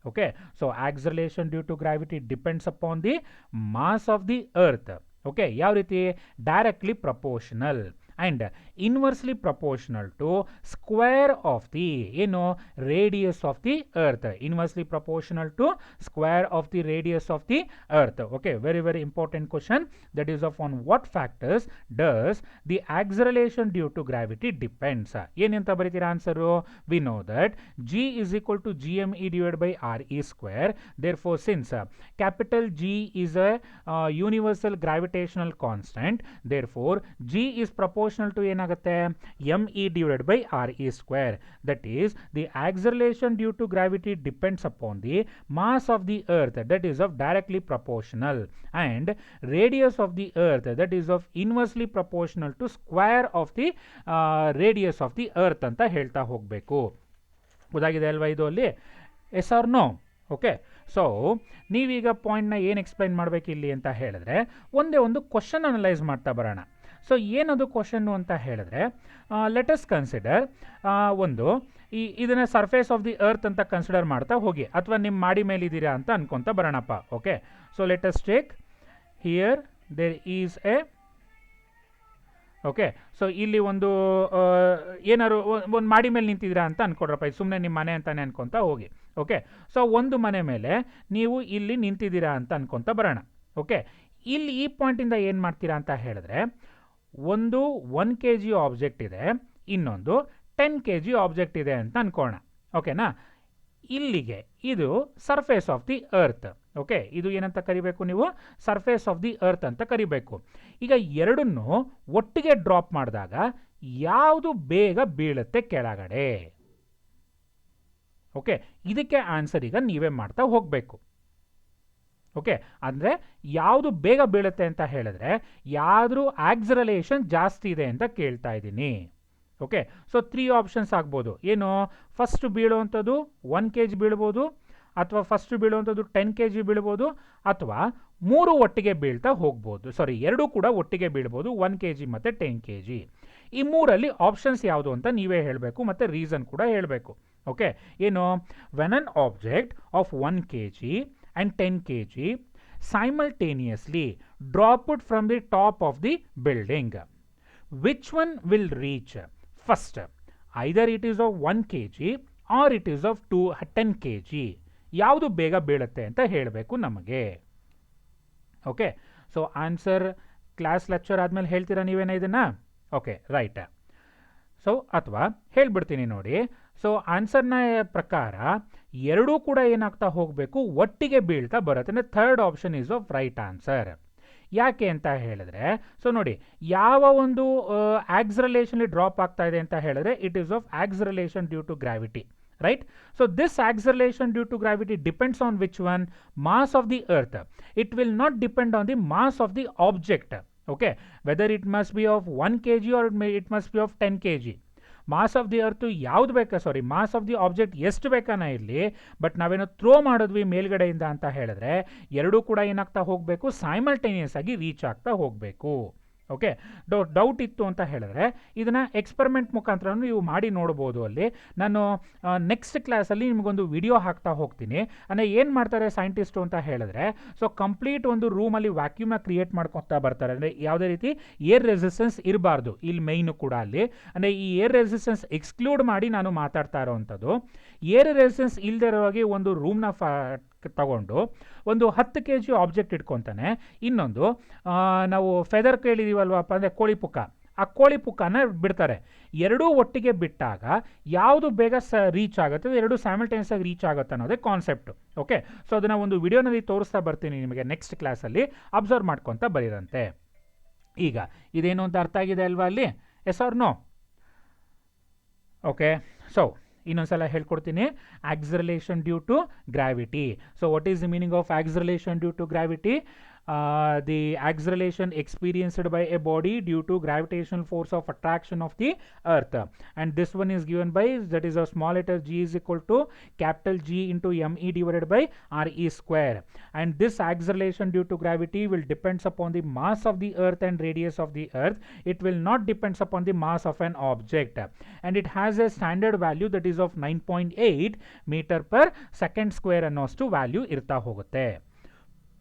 Okay, so acceleration due to gravity depends upon the mass of the earth. Okay, ಯಾವ ರೀತಿ? directly proportional and inversely proportional to square of the radius of the earth. Inversely proportional to square of the radius of the earth. Okay, very very important question. That is of on what factors does the acceleration due to gravity depends. ಏನಂತ ಬರೀತೀರಾ answer? We know that G is equal to GME divided by RE square. Therefore, since capital G is a universal gravitational constant, therefore G is proportional to ಏನಾಗುತ್ತೆ? ME divided by RE square. That is the acceleration due to gravity depends upon the mass of the earth, that is of directly proportional, and radius of the earth, that is of inversely proportional to square of the radius of the earth ಅಂತ ಹೇಳ್ತಾ ಹೋಗಬೇಕು. ಗೊತ್ತಾಗಿದೆ ಅಲ್ವಾ ಇದು ಅಲ್ಲಿ? Yes or no? Okay, so ನೀವೀಗ ಪಾಯಿಂಟ್ನ ಏನು ಎಕ್ಸ್ಪ್ಲೈನ್ ಮಾಡಬೇಕು ಇಲ್ಲಿ ಅಂತ ಹೇಳಿದ್ರೆ ಒಂದೇ ಒಂದು ಕ್ವಶನ್ ಅನಲೈಸ್ ಮಾಡ್ತಾ ಬರೋಣ. ಸೊ ಏನದು ಕ್ವಶನ್ನು ಅಂತ ಹೇಳಿದ್ರೆ ಲೆಟ್ ಅಸ್ ಕನ್ಸಿಡರ್ ಇದನ್ನು ಸರ್ಫೇಸ್ ಆಫ್ ದಿ ಅರ್ತ್ ಅಂತ ಕನ್ಸಿಡರ್ ಮಾಡ್ತಾ ಹೋಗಿ, ಅಥವಾ ನಿಮ್ಮ ಮಾಡಿ ಮೇಲಿದ್ದೀರಾ ಅಂತ ಅನ್ಕೊತ ಬರೋಣಪ್ಪ. Okay, so let us take here there is a okay, so ಇಲ್ಲಿ ಒಂದು ಏನಾದ್ರು ಒಂದು ಮಾಡಿ ಮೇಲೆ ನಿಂತಿದ್ದೀರಾ ಅಂತ ಅನ್ಕೊಡ್ರಪ್ಪ, ಇದು ಸುಮ್ಮನೆ ನಿಮ್ಮ ಮನೆ ಅಂತಾನೆ ಅನ್ಕೊತ ಹೋಗಿ. ಓಕೆ, ಸೊ ಒಂದು ಮನೆ ಮೇಲೆ ನೀವು ಇಲ್ಲಿ ನಿಂತಿದ್ದೀರಾ ಅಂತ ಅನ್ಕೊತ ಬರೋಣ. ಓಕೆ, ಇಲ್ಲಿ ಈ ಪಾಯಿಂಟಿಂದ ಏನು ಮಾಡ್ತೀರಾ ಅಂತ ಹೇಳಿದ್ರೆ ಒಂದು 1 kg ಆಬ್ಜೆಕ್ಟ್ ಇದೆ, ಇನ್ನೊಂದು 10 kg ಆಬ್ಜೆಕ್ಟ್ ಇದೆ ಅಂತ ಅನ್ಕೋಣ. ಓಕೆನಾ? ಇಲ್ಲಿಗೆ ಇದು surface of the earth. Okay, ಇದು ಏನಂತ ಕರಿಬೇಕು ನೀವು? ಸರ್ಫೇಸ್ ಆಫ್ ದಿ ಅರ್ತ್ ಅಂತ ಕರಿಬೇಕು. ಈಗ ಎರಡನ್ನು ಒಟ್ಟಿಗೆ ಡ್ರಾಪ್ ಮಾಡಿದಾಗ ಯಾವುದು ಬೇಗ ಬೀಳುತ್ತೆ ಕೆಳಗಡೆ? ಓಕೆ, ಇದಕ್ಕೆ ಆನ್ಸರ್ ಈಗ ನೀವೇ ಮಾಡ್ತಾ ಹೋಗಬೇಕು. ಓಕೆ, ಅಂದರೆ ಯಾವುದು ಬೇಗ ಬೀಳುತ್ತೆ ಅಂತ ಹೇಳಿದ್ರೆ ಯಾವ್ದು ಆಕ್ಸಲರೇಷನ್ ಜಾಸ್ತಿ ಇದೆ ಅಂತ ಕೇಳ್ತಾ ಇದ್ದೀನಿ. ಓಕೆ, ಸೊ 3 ಆಪ್ಷನ್ಸ್ ಆಗ್ಬೋದು. ಏನು? ಫಸ್ಟ್ ಬೀಳುವಂಥದ್ದು 1 kg ಬೀಳ್ಬೋದು, ಅಥವಾ ಫಸ್ಟ್ ಬೀಳುವಂಥದ್ದು 10 kg ಬೀಳ್ಬೋದು, ಅಥವಾ 3 ಒಟ್ಟಿಗೆ ಬೀಳ್ತಾ ಹೋಗ್ಬೋದು. ಸಾರಿ, 2 ಕೂಡ ಒಟ್ಟಿಗೆ ಬೀಳ್ಬೋದು, 1 kg ಮತ್ತು 10 kg. ಈ ಮೂರಲ್ಲಿ ಆಪ್ಷನ್ಸ್ ಯಾವುದು ಅಂತ ನೀವೇ ಹೇಳಬೇಕು ಮತ್ತು ರೀಸನ್ ಕೂಡ ಹೇಳಬೇಕು. ಓಕೆ, ಏನು, when an object of 1 kg and 10 kg simultaneously dropped from the top of the building, which one will reach first? Either it is of 1 kg or it is of 10 kg. ಯಾವುದು ಬೇಗ ಬೀಳುತ್ತೆ ಅಂತ ಹೇಳಬೇಕು ನಮಗೆ. Okay, so answer class lecture ಆದಮೇಲೆ ಹೇಳ್ತೀರಾ ನೀವೇನ ಇದನ್ನು? Okay, right. ಸೊ ಅಥವಾ ಹೇಳ್ಬಿಡ್ತೀನಿ ನೋಡಿ. ಸೊ ಆನ್ಸರ್ನ ಪ್ರಕಾರ ಎರಡೂ ಕೂಡ ಏನಾಗ್ತಾ ಹೋಗಬೇಕು, ಒಟ್ಟಿಗೆ ಬೀಳ್ತಾ ಬರುತ್ತೆ. ಅಂದರೆ third option is of right answer. ಯಾಕೆ ಅಂತ ಹೇಳಿದ್ರೆ, ಸೊ ನೋಡಿ, ಯಾವ ಒಂದು ಆಕ್ಸಲರೇಷನ್ಲಿ ಡ್ರಾಪ್ ಆಗ್ತಾ ಇದೆ ಅಂತ ಹೇಳಿದ್ರೆ it is of acceleration due to gravity, right? So this acceleration due to gravity depends on which one? Mass of the earth. It will not depend on the mass of the object. Okay, whether it must be of 1 kg or it must be of 10 kg. Mass of the earth ಯಾವ್ದು ಬೇಕಾ, sorry, mass of the object ಎಷ್ಟು ಬೇಕಾನ ಇರಲಿ, but ನಾವೇನೋ throw ಮಾಡಿದ್ವಿ ಮೇಲ್ಗಡೆಯಿಂದ ಅಂತ ಹೇಳಿದ್ರೆ ಎರಡೂ ಕೂಡ ಏನಾಗ್ತಾ ಹೋಗಬೇಕು, ಸೈಮಲ್ಟೇನಿಯಸ್ ಆಗಿ ರೀಚ್ ಆಗ್ತಾ ಹೋಗಬೇಕು. ಓಕೆ, ಡೌಟ್ ಇತ್ತು ಅಂತ ಹೇಳಿದ್ರೆ ಇದನ್ನು ಎಕ್ಸ್ಪೆರಿಮೆಂಟ್ ಮುಖಾಂತರ ನೀವು ಮಾಡಿ ನೋಡ್ಬೋದು. ಅಲ್ಲಿ ನಾನು ನೆಕ್ಸ್ಟ್ ಕ್ಲಾಸಲ್ಲಿ ನಿಮಗೊಂದು ವಿಡಿಯೋ ಹಾಕ್ತಾ ಹೋಗ್ತೀನಿ. ಅಂದರೆ ಏನು ಮಾಡ್ತಾರೆ ಸೈಂಟಿಸ್ಟು ಅಂತ ಹೇಳಿದ್ರೆ, ಸೊ ಕಂಪ್ಲೀಟ್ ಒಂದು ರೂಮಲ್ಲಿ ವ್ಯಾಕ್ಯೂಮ್ನ ಕ್ರಿಯೇಟ್ ಮಾಡ್ಕೊತಾ ಬರ್ತಾರೆ. ಅಂದರೆ ಯಾವುದೇ ರೀತಿ ಏರ್ ರೆಸಿಸ್ಟೆನ್ಸ್ ಇರಬಾರ್ದು ಇಲ್ಲಿ ಮೈನು ಕೂಡ. ಅಲ್ಲಿ ಅಂದರೆ ಈ ಏರ್ ರೆಸಿಸ್ಟೆನ್ಸ್ ಎಕ್ಸ್ಕ್ಲೂಡ್ ಮಾಡಿ ನಾನು ಮಾತಾಡ್ತಾ ಇರೋವಂಥದ್ದು. ಏರ್ ರೆಸಿಸ್ಟೆನ್ಸ್ ಇಲ್ಲದೆ ಇರೋವಾಗಿ ಒಂದು ರೂಮ್ನ ತಗೊಂಡು ಒಂದು 10 kg ಆಬ್ಜೆಕ್ಟ್ ಇಟ್ಕೊತಾನೆ, ಇನ್ನೊಂದು ನಾವು ಫೆದರ್ ಕೇಳಿದೀವಲ್ವಪ್ಪ ಅಂದರೆ ಕೋಳಿ ಪುಕ್ಕ, ಆ ಕೋಳಿ ಪುಕ್ಕನ ಬಿಡ್ತಾರೆ. ಎರಡೂ ಒಟ್ಟಿಗೆ ಬಿಟ್ಟಾಗ ಯಾವುದು ಬೇಗ ರೀಚ್ ಆಗುತ್ತೆ, ಎರಡು ಸೈಮಲ್ಟೇನಿಯಸ್ ಆಗಿ ರೀಚ್ ಆಗುತ್ತೆ ಅನ್ನೋದೇ ಕಾನ್ಸೆಪ್ಟು. ಓಕೆ, ಸೊ ಅದನ್ನು ಒಂದು ವಿಡಿಯೋನಲ್ಲಿ ತೋರಿಸ್ತಾ ಬರ್ತೀನಿ ನಿಮಗೆ ನೆಕ್ಸ್ಟ್ ಕ್ಲಾಸಲ್ಲಿ, ಅಬ್ಸರ್ವ್ ಮಾಡ್ಕೊತ ಬರೀರಂತೆ. ಈಗ ಇದೇನು ಅಂತ ಅರ್ಥ ಆಗಿದೆ ಅಲ್ವಾ ಅಲ್ಲಿ? Yes or no? Okay, so ಇನ್ನೊಂದ್ಸಲ ಹೇಳ್ಕೊಡ್ತೀನಿ. Acceleration due to gravity. So what is the meaning of acceleration due to gravity? The acceleration experienced by a body due to gravitational force of attraction of the earth, and this one is given by, that is a small letter g is equal to capital G into me divided by re square, and this acceleration due to gravity will depends upon the mass of the earth and radius of the earth. It will not depends upon the mass of an object, and it has a standard value that is of 9.8 meter per second square ಅನ್ನೋಷ್ಟು value ಇರ್ತಾ ಹೋಗುತ್ತೆ.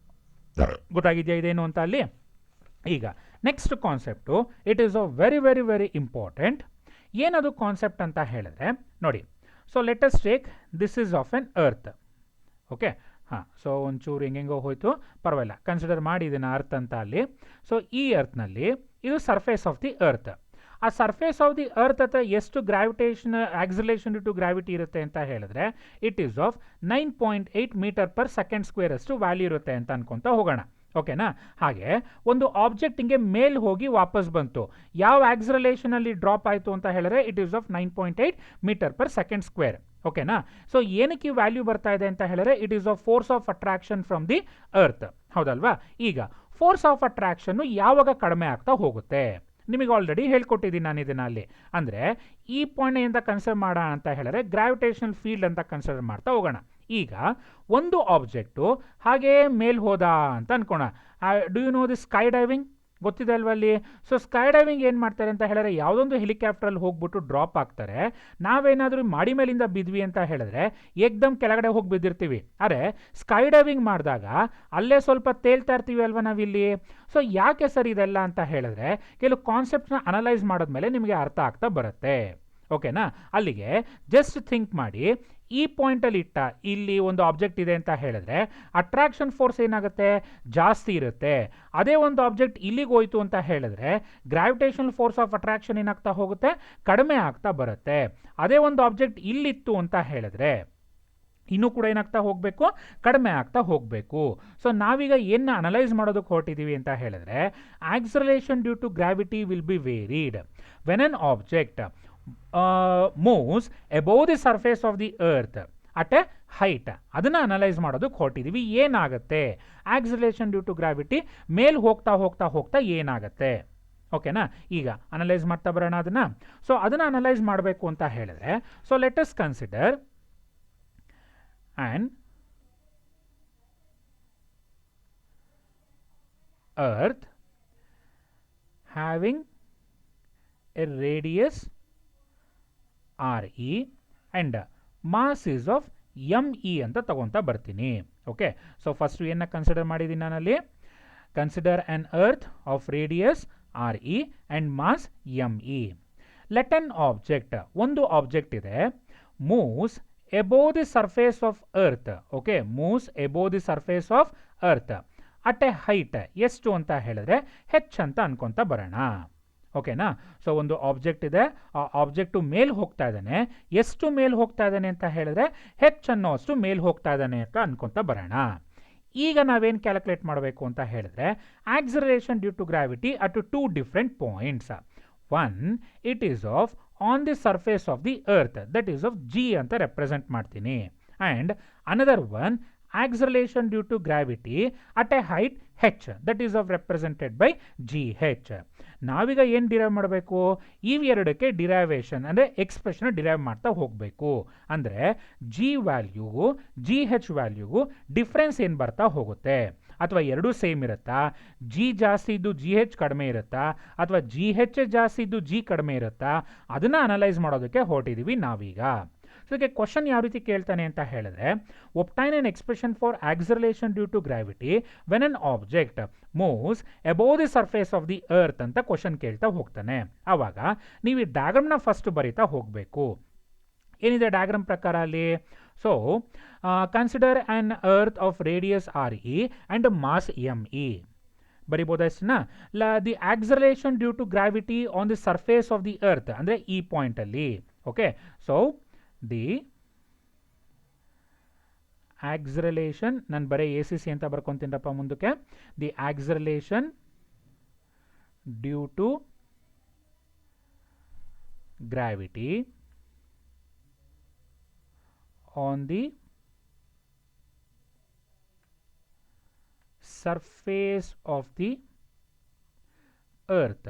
ಗೊತ್ತಾಗಿದೆಯಾ ಇದೇನು ಅಂತ ಅಲ್ಲಿ? ಈಗ next concept, it is a very very very important. ಏನದು concept ಅಂತ ಹೇಳಿದ್ರೆ ನೋಡಿ, so let us take this is of an earth. Okay, ಹಾಂ, ಸೊ ಒಂಚೂರು ಹೆಂಗೆಂಗೋ ಹೋಯ್ತು, ಪರವಾಗಿಲ್ಲ, ಕನ್ಸಿಡರ್ ಮಾಡಿ ಇದನ್ನು ಅರ್ತ್ ಅಂತ ಅಲ್ಲಿ. ಸೊ ಈ ಅರ್ತ್ನಲ್ಲಿ ಇದು ಸರ್ಫೇಸ್ ಆಫ್ ದಿ ಅರ್ತ್. ಆ ಸರ್ಫೇಸ್ ಆಫ್ ದಿ ಅರ್ತ್ ಹತ್ರ ಎಷ್ಟು gravitation acceleration due to gravity ಇರುತ್ತೆ ಅಂತ ಹೇಳಿದ್ರೆ it is of 9.8 metre per second square ಅಷ್ಟು ವ್ಯಾಲ್ಯೂ ಇರುತ್ತೆ ಅಂತ ಅನ್ಕೊತಾ ಹೋಗೋಣ. ಓಕೆನಾ? ಹಾಗೆ ಒಂದು ಆಬ್ಜೆಕ್ಟ್ ಹಿಂಗೆ ಮೇಲ್ ಹೋಗಿ ವಾಪಸ್ ಬಂತು, ಯಾವ ಆಕ್ಸಲೇಷನಲ್ಲಿ ಡ್ರಾಪ್ ಆಯಿತು ಅಂತ ಹೇಳಿದ್ರೆ it is of 9.8 metre per second square. ಓಕೆನಾ? ಸೊ ಏನಕ್ಕೆ ವ್ಯಾಲ್ಯೂ ಬರ್ತಾ ಇದೆ ಅಂತ ಹೇಳಿದ್ರೆ it is of force of attraction from the earth. ಹೌದಲ್ವಾ? ಈಗ ಫೋರ್ಸ್ ಆಫ್ ಅಟ್ರಾಕ್ಷನ್ ಯಾವಾಗ ಕಡಿಮೆ ಆಗ್ತಾ ಹೋಗುತ್ತೆ ನಿಮಗೆ ಆಲ್ರೆಡಿ ಹೇಳ್ಕೊಟ್ಟಿದ್ದೀನಿ ನಾನು ಇದನ್ನ ಅಲ್ಲಿ. ಅಂದರೆ ಈ ಪಾಯಿಂಟ್ ಅಂತ ಕನ್ಸಿಡರ್ ಮಾಡೋಣ ಅಂತ ಹೇಳಿದ್ರೆ ಗ್ರಾವಿಟೇಷನಲ್ ಫೀಲ್ಡ್ ಅಂತ ಕನ್ಸಿಡರ್ ಮಾಡ್ತಾ ಹೋಗೋಣ. ಈಗ ಒಂದು ಆಬ್ಜೆಕ್ಟು ಹಾಗೇ ಮೇಲ್ ಹೋದ ಅಂತ ಅನ್ಕೋಣ. Do you know the sky diving? ಗೊತ್ತಿದೆ ಅಲ್ವ ಅಲ್ಲಿ? ಸೊ ಸ್ಕೈ ಡೈವಿಂಗ್ ಏನು ಮಾಡ್ತಾರೆ ಅಂತ ಹೇಳಿದ್ರೆ ಯಾವುದೊಂದು ಹೆಲಿಕಾಪ್ಟ್ರಲ್ಲಿ ಹೋಗ್ಬಿಟ್ಟು ಡ್ರಾಪ್ ಆಗ್ತಾರೆ. ನಾವೇನಾದರೂ ಮಾಡಿ ಮೇಲಿಂದ ಬಿದ್ವಿ ಅಂತ ಹೇಳಿದ್ರೆ ಏಕ್ದಮ್ ಕೆಳಗಡೆ ಹೋಗಿ ಬಿದ್ದಿರ್ತೀವಿ. ಆದರೆ ಸ್ಕೈ ಡೈವಿಂಗ್ ಮಾಡಿದಾಗ ಅಲ್ಲೇ ಸ್ವಲ್ಪ ತೇಲ್ತಾ ಇರ್ತೀವಿ ಅಲ್ವ ನಾವಿಲ್ಲಿ. ಸೊ ಯಾಕೆ ಸರ್ ಇದೆಲ್ಲ ಅಂತ ಹೇಳಿದ್ರೆ ಕೆಲವು ಕಾನ್ಸೆಪ್ಟ್ನ ಅನಲೈಸ್ ಮಾಡಿದ್ಮೇಲೆ ನಿಮಗೆ ಅರ್ಥ ಆಗ್ತಾ ಬರುತ್ತೆ. ಓಕೆನಾ? ಅಲ್ಲಿಗೆ ಜಸ್ಟ್ ಥಿಂಕ್ ಮಾಡಿ, ಈ ಪಾಯಿಂಟಲ್ಲಿ ಇಟ್ಟ ಇಲ್ಲಿ ಒಂದು ಆಬ್ಜೆಕ್ಟ್ ಇದೆ ಅಂತ ಹೇಳಿದ್ರೆ ಅಟ್ರಾಕ್ಷನ್ ಫೋರ್ಸ್ ಏನಾಗುತ್ತೆ? ಜಾಸ್ತಿ ಇರುತ್ತೆ. ಅದೇ ಒಂದು ಆಬ್ಜೆಕ್ಟ್ ಇಲ್ಲಿಗೆ ಹೋಯ್ತು ಅಂತ ಹೇಳಿದ್ರೆ ಗ್ರಾವಿಟೇಷನಲ್ ಫೋರ್ಸ್ ಆಫ್ ಅಟ್ರಾಕ್ಷನ್ ಏನಾಗ್ತಾ ಹೋಗುತ್ತೆ? ಕಡಿಮೆ ಆಗ್ತಾ ಬರುತ್ತೆ. ಅದೇ ಒಂದು ಆಬ್ಜೆಕ್ಟ್ ಇಲ್ಲಿತ್ತು ಅಂತ ಹೇಳಿದ್ರೆ ಇನ್ನೂ ಕೂಡ ಏನಾಗ್ತಾ ಹೋಗಬೇಕು? ಕಡಿಮೆ ಆಗ್ತಾ ಹೋಗಬೇಕು. ಸೊ ನಾವೀಗ ಏನು ಅನಲೈಸ್ ಮಾಡೋದಕ್ಕೆ ಹೊರಟಿದ್ದೀವಿ ಅಂತ ಹೇಳಿದ್ರೆ acceleration due to gravity will be varied when an object moves above the surface of the earth at a height. ಅದನ್ನು ಅನಲೈಸ್ ಮಾಡೋದಕ್ಕೆ ಹೊರಟಿದ್ದೀವಿ. ಏನಾಗುತ್ತೆ ಆಕ್ಸಲರೇಷನ್ ಡ್ಯೂ ಟು ಗ್ರಾವಿಟಿ ಮೇಲ್ ಹೋಗ್ತಾ ಹೋಗ್ತಾ ಹೋಗ್ತಾ ಏನಾಗುತ್ತೆ? ಓಕೆನಾ? ಈಗ ಅನಲೈಸ್ ಮಾಡ್ತಾ ಬರೋಣ ಅದನ್ನು. ಸೊ ಅದನ್ನು ಅನಲೈಸ್ ಮಾಡಬೇಕು ಅಂತ ಹೇಳಿದ್ರೆ so let us consider an earth having a radius RE and mass is of ME ಅಂತ ತಗೊಂತಾ ಬರ್ತೀನಿ. ಓಕೆ, ಸೊ ಫಸ್ಟ್ ಏನ ಕನ್ಸಿಡರ್ ಮಾಡಿದ್ದೀನಿ ನಾನಲ್ಲಿ, consider an earth of radius RE and mass ME. Let an object, ಒಂದು object ಇದೆ, moves above the surface of earth. Okay, moves above the surface of earth at a height ಎಷ್ಟು ಅಂತ ಹೇಳಿದ್ರೆ h ಅಂತ ಅನ್ಕೊಂತ ಬರೋಣ. ಓಕೆನಾ, ಸೊ ಒಂದು ಆಬ್ಜೆಕ್ಟ್ ಇದೆ, ಆ ಆಬ್ಜೆಕ್ಟು ಮೇಲ್ ಹೋಗ್ತಾ ಇದ್ದಾನೆ, ಎಷ್ಟು ಮೇಲ್ ಹೋಗ್ತಾ ಇದ್ದಾನೆ ಅಂತ ಹೇಳಿದ್ರೆ h ಅನ್ನೋಷ್ಟು ಮೇಲ್ ಹೋಗ್ತಾ ಇದ್ದಾನೆ ಅಂತ ಅನ್ಕೊಂತ ಬರೋಣ. ಈಗ ನಾವೇನು ಕ್ಯಾಲ್ಕುಲೇಟ್ ಮಾಡಬೇಕು ಅಂತ ಹೇಳಿದ್ರೆ acceleration due to gravity at 2 different points. One, it is of on the surface of the earth, that is of G ಅಂತ ರೆಪ್ರೆಸೆಂಟ್ ಮಾಡ್ತೀನಿ. And another one, acceleration due to gravity at a height h, that is of represented by gh. ನಾವೀಗ ಏನು derive ಮಾಡಬೇಕು, ಇವೆರಡಕ್ಕೆ derivation ಅಂದರೆ expression derive ಮಾಡ್ತಾ ಹೋಗಬೇಕು. ಅಂದರೆ G ವ್ಯಾಲ್ಯೂಗೂ G ಹೆಚ್ ವ್ಯಾಲ್ಯೂಗೂ difference ಏನು ಬರ್ತಾ ಹೋಗುತ್ತೆ, ಅಥವಾ ಎರಡೂ ಸೇಮ್ ಇರುತ್ತಾ, ಜಿ ಜಾಸ್ತಿ ಇದ್ದು ಜಿ ಹೆಚ್ ಕಡಿಮೆ ಇರುತ್ತಾ, ಅಥವಾ ಜಿ ಹೆಚ್ ಜಾಸ್ತಿ ಇದ್ದು ಜಿ ಕಡಿಮೆ ಇರುತ್ತಾ, ಅದನ್ನು ಅನಲೈಸ್ ಮಾಡೋದಕ್ಕೆ ಹೊರಟಿದ್ದೀವಿ ನಾವೀಗ. ಸೊ ಇದಕ್ಕೆ ಕ್ವಶನ್ ಯಾವ ರೀತಿ ಕೇಳ್ತಾನೆ ಅಂತ ಹೇಳಿದ್ರೆ, obtain an expression for acceleration due to gravity when an object moves above the surface of the earth ಅಂತ ಕ್ವಶನ್ ಕೇಳ್ತಾ ಹೋಗ್ತಾನೆ. ಆವಾಗ ನೀವು ಈ ಡಯಾಗ್ರಾಮ್ನ ಫಸ್ಟ್ ಬರೀತಾ ಹೋಗಬೇಕು. ಏನಿದೆ ಡಯಾಗ್ರಾಮ್ ಪ್ರಕಾರ ಅಲ್ಲಿ, so consider an earth of radius RE and mass ME. ಬರಿಬೋದಷ್ಟನ್ನ, the acceleration due to gravity on the surface of the earth ಅಂದರೆ ಈ ಪಾಯಿಂಟಲ್ಲಿ. ಓಕೆ, ಸೊ ದಿ ಆಕ್ಸಲರೇಷನ್, ನಾನು ಬರೀ ACC ಅಂತ ಬರ್ಕೊತೀನಪ್ಪ ಮುಂದಕ್ಕೆ, the acceleration due to gravity on the surface of the earth.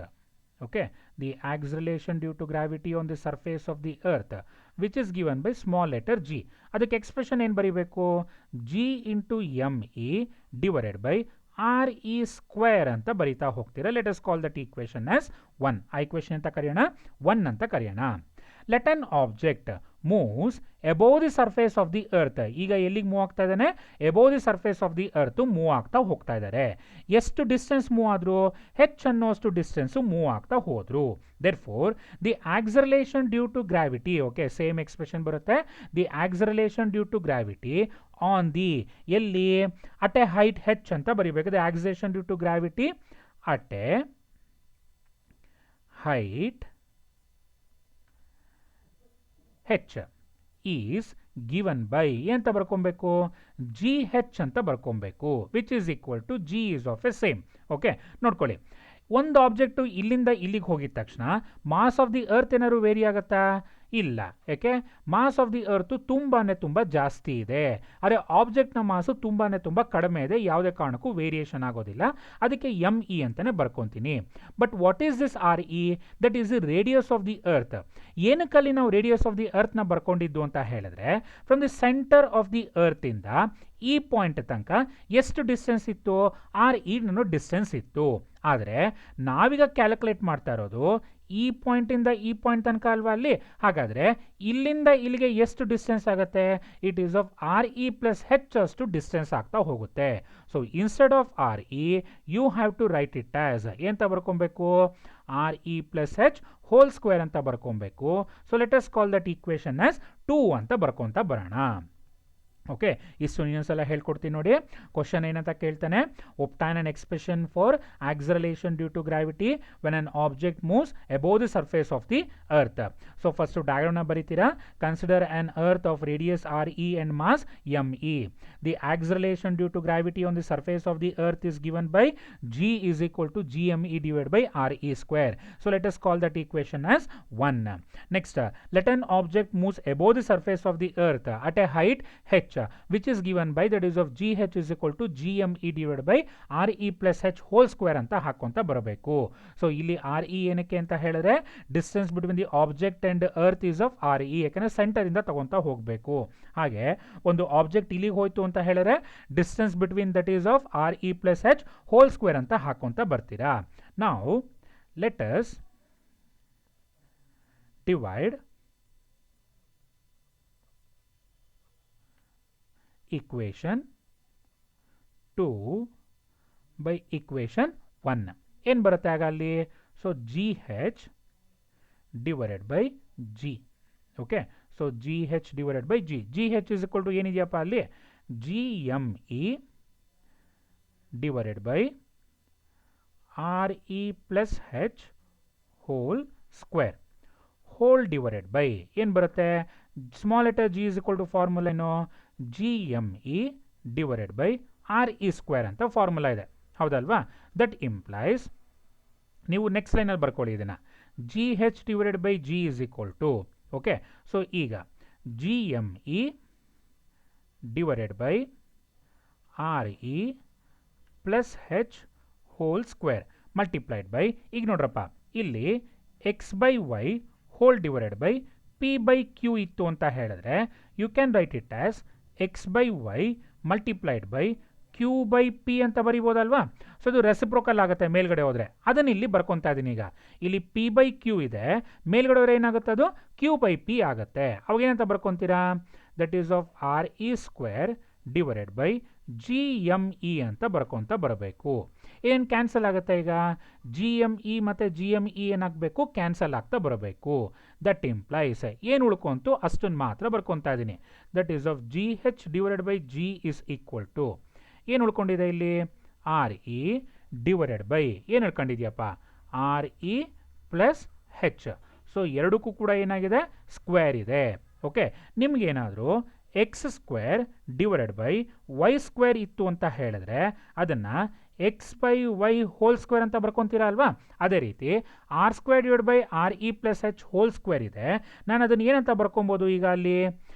Okay, the acceleration due to gravity on the surface of the earth which is given by small letter g. ಅದಕ್ಕೆ expression ಏನು ಬರೀಬೇಕು, g into ME divided by RE square ಅಂತ ಬರೀತಾ ಹೋಗ್ತೀರಾ. Let us call that equation as 1. ಆ equation ಅಂತ ಕರೆಯೋಣ, 1 ಅಂತ ಕರೆಯೋಣ. Let an object moves above the surface of the earth. ಈಗ ಎಲ್ಲಿಗೆ ಮೂವ್ ಆಗ್ತಾ ಇದ್ದಾನೆ, above the surface of the earth move ಆಗ್ತಾ ಹೋಗ್ತಾ ಇದ್ದಾರೆ. ಎಷ್ಟು ಡಿಸ್ಟೆನ್ಸ್ ಮೂವ್ ಆದ್ರು, ಹೆಚ್ ಅನ್ನೋಷ್ಟು ಡಿಸ್ಟೆನ್ಸು ಮೂವ್ ಆಗ್ತಾ ಹೋದ್ರು. Therefore the acceleration due to gravity, okay same expression ಬರುತ್ತೆ, the acceleration due to gravity on the, ಎಲ್ಲಿ, ಅಟ್ ಎ ಹೈಟ್ ಹೆಚ್ ಅಂತ ಬರೀಬೇಕು. The acceleration due to gravity at a height H is given by ಅಂತ ಬರ್ಕೊಬೇಕು, G H ಅಂತ ಬರ್ಕೊಬೇಕು, which is equal to G is of a same. Okay, ನೋಡ್ಕೊಳ್ಳಿ, ಒಂದು object ಇಲ್ಲಿಂದ ಇಲ್ಲಿಗೆ ಹೋಗಿದ ತಕ್ಷಣ ಮಾಸ್ ಆಫ್ ದಿ ಅರ್ತ್ ಏನಾದ್ರು ವೇರಿ ಆಗುತ್ತಾ, ಇಲ್ಲ. ಯಾಕೆ, ಮಾಸ್ ಆಫ್ ದಿ ಅರ್ತ್ ತುಂಬ ಜಾಸ್ತಿ ಇದೆ, ಆದರೆ ಆಬ್ಜೆಕ್ಟ್ನ ಮಾಸು ತುಂಬ ಕಡಿಮೆ ಇದೆ, ಯಾವುದೇ ಕಾರಣಕ್ಕೂ ವೇರಿಯೇಷನ್ ಆಗೋದಿಲ್ಲ. ಅದಕ್ಕೆ ME ಅಂತಲೇ ಬರ್ಕೊತೀನಿ. But what is this RE, that is the radius of the earth. ಏನಕ್ಕಲ್ಲಿ ನಾವು ರೇಡಿಯಸ್ ಆಫ್ ದಿ ಅರ್ತ್ನ ಬರ್ಕೊಂಡಿದ್ದು ಅಂತ ಹೇಳಿದ್ರೆ, from the center of the ಅರ್ತಿಂದ ಈ ಪಾಯಿಂಟ್ ತನಕ ಎಷ್ಟು ಡಿಸ್ಟೆನ್ಸ್ ಇತ್ತು, RE ಅನ್ನೋ ಡಿಸ್ಟೆನ್ಸ್ ಇತ್ತು. ಆದರೆ ನಾವೀಗ ಕ್ಯಾಲ್ಕುಲೇಟ್ ಮಾಡ್ತಾ ಇರೋದು ಈ ಪಾಯಿಂಟಿಂದ ಈ ಪಾಯಿಂಟ್ ತನಕ ಅಲ್ವಾ ಅಲ್ಲಿ. ಹಾಗಾದರೆ ಇಲ್ಲಿಂದ ಇಲ್ಲಿಗೆ ಎಷ್ಟು ಡಿಸ್ಟೆನ್ಸ್ ಆಗುತ್ತೆ, it is of RE plus H ಅಷ್ಟು ಡಿಸ್ಟೆನ್ಸ್ ಆಗ್ತಾ ಹೋಗುತ್ತೆ. So instead of RE you have to write it as ಎಂತ ಬರ್ಕೊಬೇಕು, RE plus H whole square ಅಂತ ಬರ್ಕೊಬೇಕು. So let us call that equation as 2 ಅಂತ ಬರ್ಕೊತ ಬರೋಣ. ಓಕೆ, ಇಷ್ಟು ಇನ್ನೊಂದ್ಸಲ ಹೇಳ್ಕೊಡ್ತೀನಿ ನೋಡಿ. ಕ್ವಶನ್ ಏನಂತ ಕೇಳ್ತಾನೆ, obtain an expression for acceleration due to gravity when an object moves above the surface of the earth. So first ಡಯಾಗ್ರಾಮ್ನ ಬರೀತೀರಾ. Consider an earth of radius RE and mass ME. The acceleration due to gravity on the surface of the earth is given by G is equal to GME divided by RE square. So let us call that equation as 1. Next, let an object moves above the surface of the earth at a height h which is given by, that is of GH is equal to GME divided by RE plus H whole square ಅಂತ ಹಾಕೊಂತ ಬರಬೇಕು. So ಇಲ್ಲಿ RE ಏನಕ್ಕೆ ಅಂತ ಹೇಳಿದ್ರೆ distance between the object and earth is of RE, ಯಾಕಂದ್ರೆ centre ಇಂದ ತಗೊಂತ ಹೋಗಬೇಕು. ಹಾಗೆ ಒಂದು ಆಬ್ಜೆಕ್ಟ್ ಇಲ್ಲಿಗೆ ಹೋಯ್ತು ಅಂತ ಹೇಳಿದ್ರೆ distance between that is of RE plus H whole square ಅಂತ ಹಾಕೊಂತ ಬರ್ತೀರಾ. ನಾವು let us divide equation 2 by equation 1. ಏನು ಬರುತ್ತೆ ಆಗ ಅಲ್ಲಿ? So GH divided by G. Okay, so GH divided by G. GH is equal to ಏನಿದೆಯಪ್ಪ ಅಲ್ಲಿ? GME divided by RE plus H whole square. Whole divided by ಏನು ಬರುತ್ತೆ? Small letter G is equal to formula ಏನು? GME divided by RE square ಅಂತ formula ಇದೆ, ಹೌದಲ್ವಾ? That implies, ನೀವು next ಲೈನಲ್ಲಿ ಬರ್ಕೊಳ್ಳಿ ಇದನ್ನು, GH divided by G is equal to, okay, so ಈಗ GME divided by RE plus H whole square multiplied by, ಈಗ ನೋಡ್ರಪ್ಪ ಇಲ್ಲಿ x by y whole divided by p by q ಇತ್ತು ಅಂತ ಹೇಳಿದ್ರೆ you can write it as x by y multiplied by q by p ಅಂತ ಬರಿಬೋದಲ್ವಾ? So ಇದು reciprocal ಆಗುತ್ತೆ ಮೇಲ್ಗಡೆ ಹೋದರೆ. ಅದನ್ನು ಇಲ್ಲಿ ಬರ್ಕೊತಾ ಇದ್ದೀನಿ. ಈಗ ಇಲ್ಲಿ p by q ಇದೆ, ಮೇಲ್ಗಡೆ ಹೋದರೆ ಏನಾಗುತ್ತೆ? ಅದು q by p ಆಗುತ್ತೆ. ಅವಾಗ ಏನಂತ ಬರ್ಕೊತೀರಾ? That is of RE square divided by GME ಅಂತ ಬರ್ಕೊತ ಬರಬೇಕು. ಏನು ಕ್ಯಾನ್ಸಲ್ ಆಗುತ್ತೆ ಈಗ? GME ಮತ್ತು GME ಏನಾಗಬೇಕು? ಕ್ಯಾನ್ಸಲ್ ಆಗ್ತಾ ಬರಬೇಕು. ದಟ್ ಇಂಪ್ಲೈಸ್ ಏನು ಉಳ್ಕೊಂತು ಅಷ್ಟನ್ನು ಮಾತ್ರ ಬರ್ಕೊತಾ ಇದ್ದೀನಿ. That is of GH divided by G is equal to ಏನು ಉಳ್ಕೊಂಡಿದೆ ಇಲ್ಲಿ? RE ಡಿವೈಡೆಡ್ ಬೈ ಏನು ಉಳ್ಕೊಂಡಿದೆಯಪ್ಪ? RE plus H. ಸೊ ಎರಡಕ್ಕೂ ಕೂಡ ಏನಾಗಿದೆ? ಸ್ಕ್ವೇರ್ ಇದೆ. ಓಕೆ, ನಿಮಗೇನಾದರೂ x square divided by y square ಇತ್ತು ಅಂತ ಹೇಳಿದ್ರೆ ಅದನ್ನು x by y whole square ಅಂತ ಬರ್ಕೊತೀರಾ ಅಲ್ವಾ? ಅದೇ ರೀತಿ r square divide by RE plus H whole square ಇದೆ. ನಾನು ಅದನ್ನು ಏನಂತ ಬರ್ಕೊಬೋದು ಈಗ ಅಲ್ಲಿ?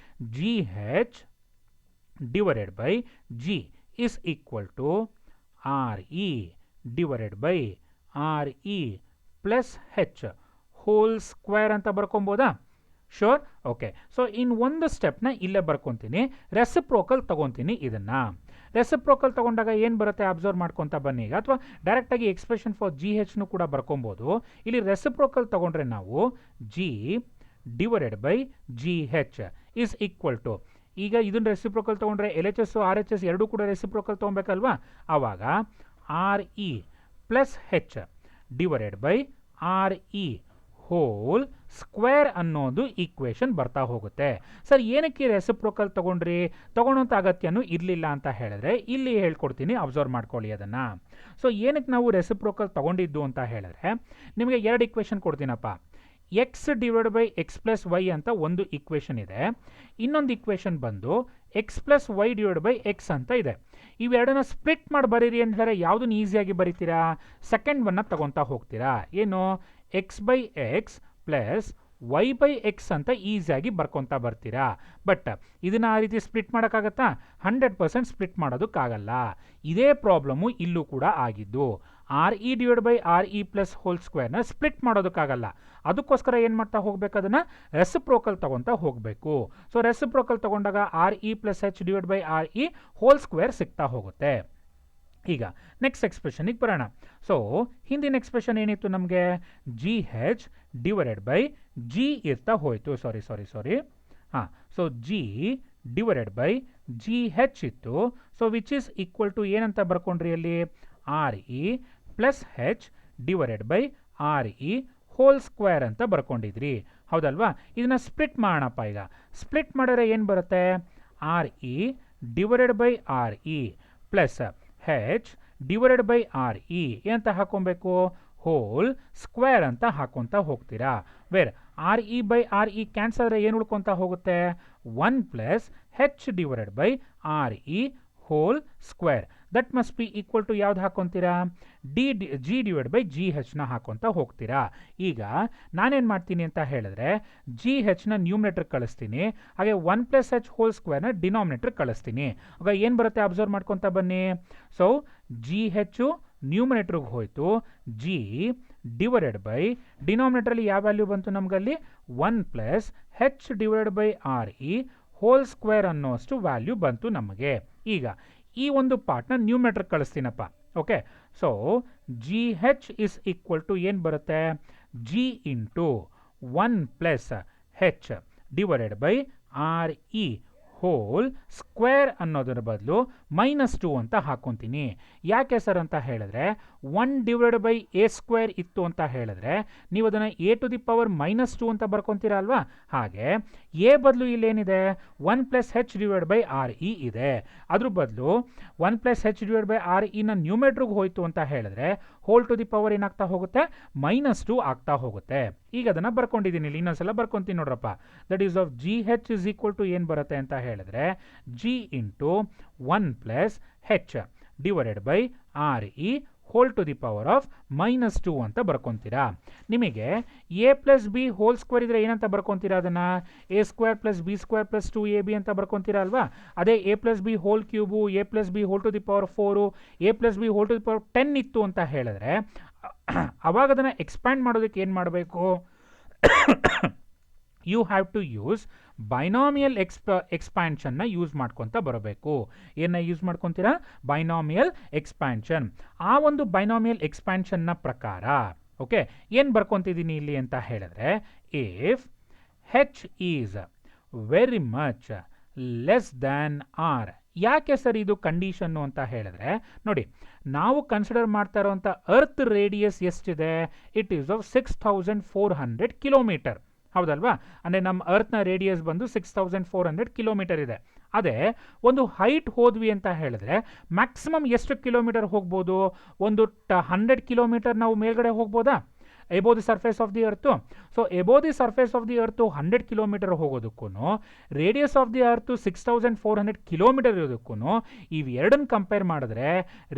GH divided by G is equal to RE divided by RE plus H whole square ಅಂತ ಬರ್ಕೊಬೋದಾ? ಶೋರ್. ಓಕೆ, ಸೊ ಇನ್ನು ಒಂದು ಸ್ಟೆಪ್ನ ಇಲ್ಲೇ ಬರ್ಕೊತೀನಿ, ರೆಸಿಪ್ರೋಕಲ್ ತಗೊತೀನಿ. ಇದನ್ನು ರೆಸಿಪ್ರೋಕಲ್ ತಗೊಂಡಾಗ ಏನು ಬರುತ್ತೆ ಅಬ್ಸರ್ವ್ ಮಾಡ್ಕೊತಾ ಬನ್ನಿ ಈಗ, ಅಥವಾ ಡೈರೆಕ್ಟಾಗಿ ಎಕ್ಸ್ಪ್ರೆಷನ್ ಫಾರ್ GHನು ಕೂಡ ಬರ್ಕೊಬೋದು. ಇಲ್ಲಿ ರೆಸಿಪ್ರೋಕಲ್ ತಗೊಂಡ್ರೆ ನಾವು G divided by GH is equal to, ಈಗ ಇದನ್ನು ರೆಸಿಪ್ರೋಕಲ್ ತೊಗೊಂಡ್ರೆ LHS RHS ಎರಡೂ ಕೂಡ ರೆಸಿಪ್ರೋಕಲ್ ತೊಗೊಬೇಕಲ್ವಾ? ಆವಾಗ RE plus H divided by RE whole square ಅನ್ನೋದು ಈಕ್ವೇಷನ್ ಬರ್ತಾ ಹೋಗುತ್ತೆ. ಸರ್ ಏನಕ್ಕೆ ರೆಸಿಪ್ರೋಕಲ್ ತೊಗೊಂಡ್ರಿ? ತೊಗೊಳೋಂಥ ಅಗತ್ಯನೂ ಇರಲಿಲ್ಲ ಅಂತ ಹೇಳಿದ್ರೆ ಇಲ್ಲಿ ಹೇಳ್ಕೊಡ್ತೀನಿ, ಅಬ್ಸರ್ವ್ ಮಾಡ್ಕೊಳ್ಳಿ ಅದನ್ನು. ಸೊ ಏನಕ್ಕೆ ನಾವು ರೆಸಿಪ್ರೋಕಲ್ ತೊಗೊಂಡಿದ್ದು ಅಂತ ಹೇಳಿದ್ರೆ ನಿಮಗೆ ಎರಡು ಈಕ್ವೇಷನ್ ಕೊಡ್ತೀನಪ್ಪ. X divide by X plus Y ಅಂತ ಒಂದು ಈಕ್ವೇಷನ್ ಇದೆ, ಇನ್ನೊಂದು ಈಕ್ವೇಷನ್ ಬಂದು X plus Y divide by X ಅಂತ ಇದೆ. ಇವೆರಡನ್ನ ಸ್ಪ್ಲಿಟ್ ಮಾಡಿ ಬರೀರಿ ಅಂತಂದರೆ ಯಾವುದನ್ನು ಈಸಿಯಾಗಿ ಬರೀತೀರಾ? ಸೆಕೆಂಡ್ ಒನ್ನ ತಗೊತಾ ಹೋಗ್ತೀರಾ. ಏನು? X by X plus y by X ಅಂತ ಈಸಿಯಾಗಿ ಬರ್ಕೊತಾ ಬರ್ತೀರಾ. ಬಟ್ ಇದನ್ನು ಆ ರೀತಿ ಸ್ಪ್ಲಿಟ್ ಮಾಡೋಕ್ಕಾಗತ್ತಾ? 100% ಸ್ಪ್ಲಿಟ್ ಮಾಡೋದಕ್ಕಾಗಲ್ಲ. ಇದೇ ಪ್ರಾಬ್ಲಮ್ಮು ಇಲ್ಲೂ ಕೂಡ ಆಗಿದ್ದು. RE divide by RE plus whole ಸ್ಕ್ವೇರ್ನ ಸ್ಪ್ಲಿಟ್ ಮಾಡೋದಕ್ಕಾಗಲ್ಲ. ಅದಕ್ಕೋಸ್ಕರ ಏನು ಮಾಡ್ತಾ ಹೋಗ್ಬೇಕು? ಅದನ್ನು ರೆಸಿಪ್ರೋಕಲ್ ತಗೊತಾ ಹೋಗಬೇಕು. ಸೊ ರೆಸಿಪ್ರೋಕಲ್ ತಗೊಂಡಾಗ RE plus H divide by RE whole square ಸಿಗ್ತಾ ಹೋಗುತ್ತೆ. ಈಗ ನೆಕ್ಸ್ಟ್ ಎಕ್ಸ್ಪ್ರೆಷನಿಗೆ ಬರೋಣ. ಸೊ ಹಿಂದಿನ ಎಕ್ಸ್ಪ್ರೆಷನ್ ಏನಿತ್ತು ನಮಗೆ? GH ಡಿವೈಡೆಡ್ ಬೈ G ಇರ್ತಾ ಹೋಯಿತು. ಸಾರಿ ಹಾಂ, so G divided by GH ಇತ್ತು. So which is equal to ಏನಂತ ಬರ್ಕೊಂಡ್ರಿ ಅಲ್ಲಿ? RE plus H divided by RE whole square ಅಂತ ಬರ್ಕೊಂಡಿದ್ರಿ, ಹೌದಲ್ವಾ? ಇದನ್ನು ಸ್ಪ್ಲಿಟ್ ಮಾಡೋಣಪ್ಪ. ಈಗ ಸ್ಪ್ಲಿಟ್ ಮಾಡಿದ್ರೆ ಏನು ಬರುತ್ತೆ? RE divided by RE plus H divided by RE ಏನಂತ ಹಾಕೊಬೇಕು? ಹೋಲ್ ಸ್ಕ್ವೇರ್ ಅಂತ ಹಾಕೊತಾ ಹೋಗ್ತೀರಾ. Where RE by RE cancel ಆದರೆ ಏನು ಉಳ್ಕೊತಾ ಹೋಗುತ್ತೆ? 1 plus H divided by RE whole square. That must be equal to ಯಾವ್ದು ಹಾಕೊತೀರಾ? G ಡಿವೈಡ್ ಬೈ GHನ ಹಾಕೊತಾ ಹೋಗ್ತೀರಾ. ಈಗ ನಾನೇನು ಮಾಡ್ತೀನಿ ಅಂತ ಹೇಳಿದ್ರೆ GHನ ನ್ಯೂಮಿನೇಟರ್ ಕಳಿಸ್ತೀನಿ, ಹಾಗೆ 1 ಪ್ಲಸ್ H ಹೋಲ್ ಸ್ಕ್ವೇರ್ನ ಡಿನಾಮಿನೇಟರ್ ಕಳಿಸ್ತೀನಿ. ಆಗ ಏನು ಬರುತ್ತೆ ಅಬ್ಸರ್ವ್ ಮಾಡ್ಕೊತಾ ಬನ್ನಿ. ಸೊ GH ನ್ಯೂಮಿನೇಟರ್ಗೆ ಹೋಯಿತು, G ಡಿವೈಡೆಡ್ ಬೈ ಡಿನಾಮಿನೇಟರಲ್ಲಿ ಯಾವ ವ್ಯಾಲ್ಯೂ ಬಂತು ನಮಗಲ್ಲಿ? 1 plus H divided by RE whole square ಅನ್ನೋಷ್ಟು ವ್ಯಾಲ್ಯೂ ಬಂತು ನಮಗೆ. ಈಗ ಈ ಒಂದು ಪಾರ್ಟ್ನ ನ್ಯೂಮಿನೇಟರ್ ಕಳಿಸ್ತೀನಪ್ಪ. Okay, so GH is equal to ಏನು ಬರುತ್ತೆ? G into 1 plus H divided by R E whole square ಅನ್ನೋದರ ಬದಲು -2 ಅಂತ ಹಾಕೊತೀನಿ. ಯಾಕೆ ಸರ್ ಅಂತ ಹೇಳಿದ್ರೆ 1 ಡಿವೈಡ್ ಬೈ ಎ ಸ್ಕ್ವೇರ್ ಇತ್ತು ಅಂತ ಹೇಳಿದ್ರೆ ನೀವು ಅದನ್ನು ಎ ಟು ದಿ ಪವರ್ -2 ಅಂತ ಬರ್ಕೊತೀರಾ ಅಲ್ವಾ. ಹಾಗೆ ಎ ಬದಲು ಇಲ್ಲೇನಿದೆ 1 plus H divide by R E ಇದೆ. ಅದ್ರ ಬದಲು 1 plus H divide by R E ನ ನ್ಯೂಮೆಟ್ರಿಗೆ ಹೋಯಿತು ಅಂತ ಹೇಳಿದ್ರೆ ಹೋಲ್ ಟು ದಿ ಪವರ್ ಏನಾಗ್ತಾ ಹೋಗುತ್ತೆ -2 ಆಗ್ತಾ ಹೋಗುತ್ತೆ. ಈಗ ಅದನ್ನು ಬರ್ಕೊಂಡಿದ್ದೀನಿ ಇಲ್ಲಿ, ಇನ್ನೊಂದ್ಸಲ ಬರ್ಕೊತೀನಿ ನೋಡ್ರಪ್ಪ. That is of G H is equal to ಏನು ಬರುತ್ತೆ ಅಂತ ಹೇಳಿದ್ರೆ G into 1 plus H divided by R E whole to the power of -2 ಅಂತ ಬರ್ಕೊತೀರಾ. ನಿಮಗೆ a plus b whole square ಇದ್ರೆ ಏನಂತ ಬರ್ಕೊತೀರಾ ಅದನ್ನು? A square plus b square plus 2ab ಅಂತ ಬರ್ಕೊತೀರಾ ಅಲ್ವಾ. ಅದೇ a plus b whole cube, a plus b whole to the power 4, a plus b whole to the power 10 ಇತ್ತು ಅಂತ ಹೇಳಿದ್ರೆ ಅವಾಗ ಅದನ್ನು ಎಕ್ಸ್ಪ್ಯಾಂಡ್ ಮಾಡೋದಕ್ಕೆ ಏನು ಮಾಡಬೇಕು? You have to use binomial ಎಕ್ಸ್ಪ್ಯಾನ್ಷನ್ನ ಯೂಸ್ ಮಾಡ್ಕೊತ ಬರಬೇಕು. ಏನ ಯೂಸ್ ಮಾಡ್ಕೊತೀರಾ? Binomial expansion. ಆ ಒಂದು ಬೈನಾಮಿಯಲ್ ಎಕ್ಸ್ಪ್ಯಾನ್ಷನ್ನ ಪ್ರಕಾರ ಓಕೆ ಏನು ಬರ್ಕೊತಿದ್ದೀನಿ ಇಲ್ಲಿ ಅಂತ ಹೇಳಿದ್ರೆ if H is very much less than R. ಯಾಕೆ ಸರ್ ಇದು ಕಂಡೀಷನ್ನು ಅಂತ ಹೇಳಿದ್ರೆ ನೋಡಿ, ನಾವು ಕನ್ಸಿಡರ್ ಮಾಡ್ತಾ ಇರೋಂಥ ಅರ್ತ್ ರೇಡಿಯಸ್ ಎಷ್ಟಿದೆ? It is of 6400 kilometre. ಹೌದಲ್ವಾ? ಅಂದರೆ ನಮ್ಮ ಅರ್ತ್ನ ರೇಡಿಯಸ್ ಬಂದು 6400 ಕಿಲೋಮೀಟರ್ ಇದೆ. ಅದೇ ಒಂದು ಹೈಟ್ ಹೋದ್ವಿ ಅಂತ ಹೇಳಿದ್ರೆ ಮ್ಯಾಕ್ಸಿಮಮ್ ಎಷ್ಟು ಕಿಲೋಮೀಟರ್ ಹೋಗ್ಬೋದು? ಒಂದು 100 ಕಿಲೋಮೀಟರ್ ನಾವು ಮೇಲ್ಗಡೆ ಹೋಗ್ಬೋದಾ above the surface of the earth? So above the surface of the earth 100 kilometre ಹೋಗೋದಕ್ಕೂ radius of the earth 6400 kilometre ಇರೋದಕ್ಕೂ ಇವೆರಡನ್ನು ಕಂಪೇರ್ ಮಾಡಿದ್ರೆ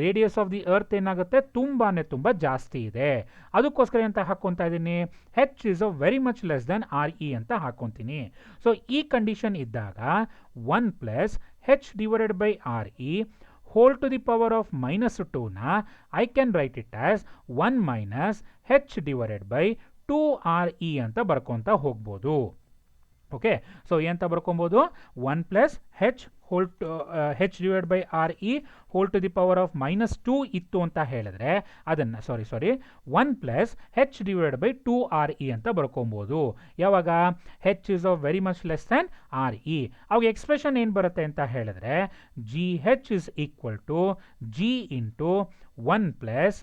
ರೇಡಿಯಸ್ ಆಫ್ ದಿ ಅರ್ತ್ ಏನಾಗುತ್ತೆ? ತುಂಬ ಜಾಸ್ತಿ ಇದೆ. ಅದಕ್ಕೋಸ್ಕರ ಅಂತ ಹಾಕ್ಕೊತಾ ಇದ್ದೀನಿ H is a very much less then R E ಅಂತ ಹಾಕ್ಕೊತೀನಿ. ಸೊ ಈ ಕಂಡೀಷನ್ ಇದ್ದಾಗ 1 plus H divided by R E whole to the power of -2 na I can write it as 1 minus h divided by 2re ಅಂತ ಬರ್ಕೊಂತ ಹೋಗ್ಬೋದು. Okay, so ಏನಂತ ಬರ್ಕೊಬೋದು? 1 plus H whole H divide by R E whole to the power of -2 ಇತ್ತು ಅಂತ ಹೇಳಿದ್ರೆ ಅದನ್ನು sorry 1 plus H divide by 2re ಅಂತ ಬರ್ಕೊಬೋದು. ಯಾವಾಗ H is of very much less than R E. ಅವಾಗ ಎಕ್ಸ್ಪ್ರೆಷನ್ ಏನು ಬರುತ್ತೆ ಅಂತ ಹೇಳಿದ್ರೆ G H is equal to G into 1 plus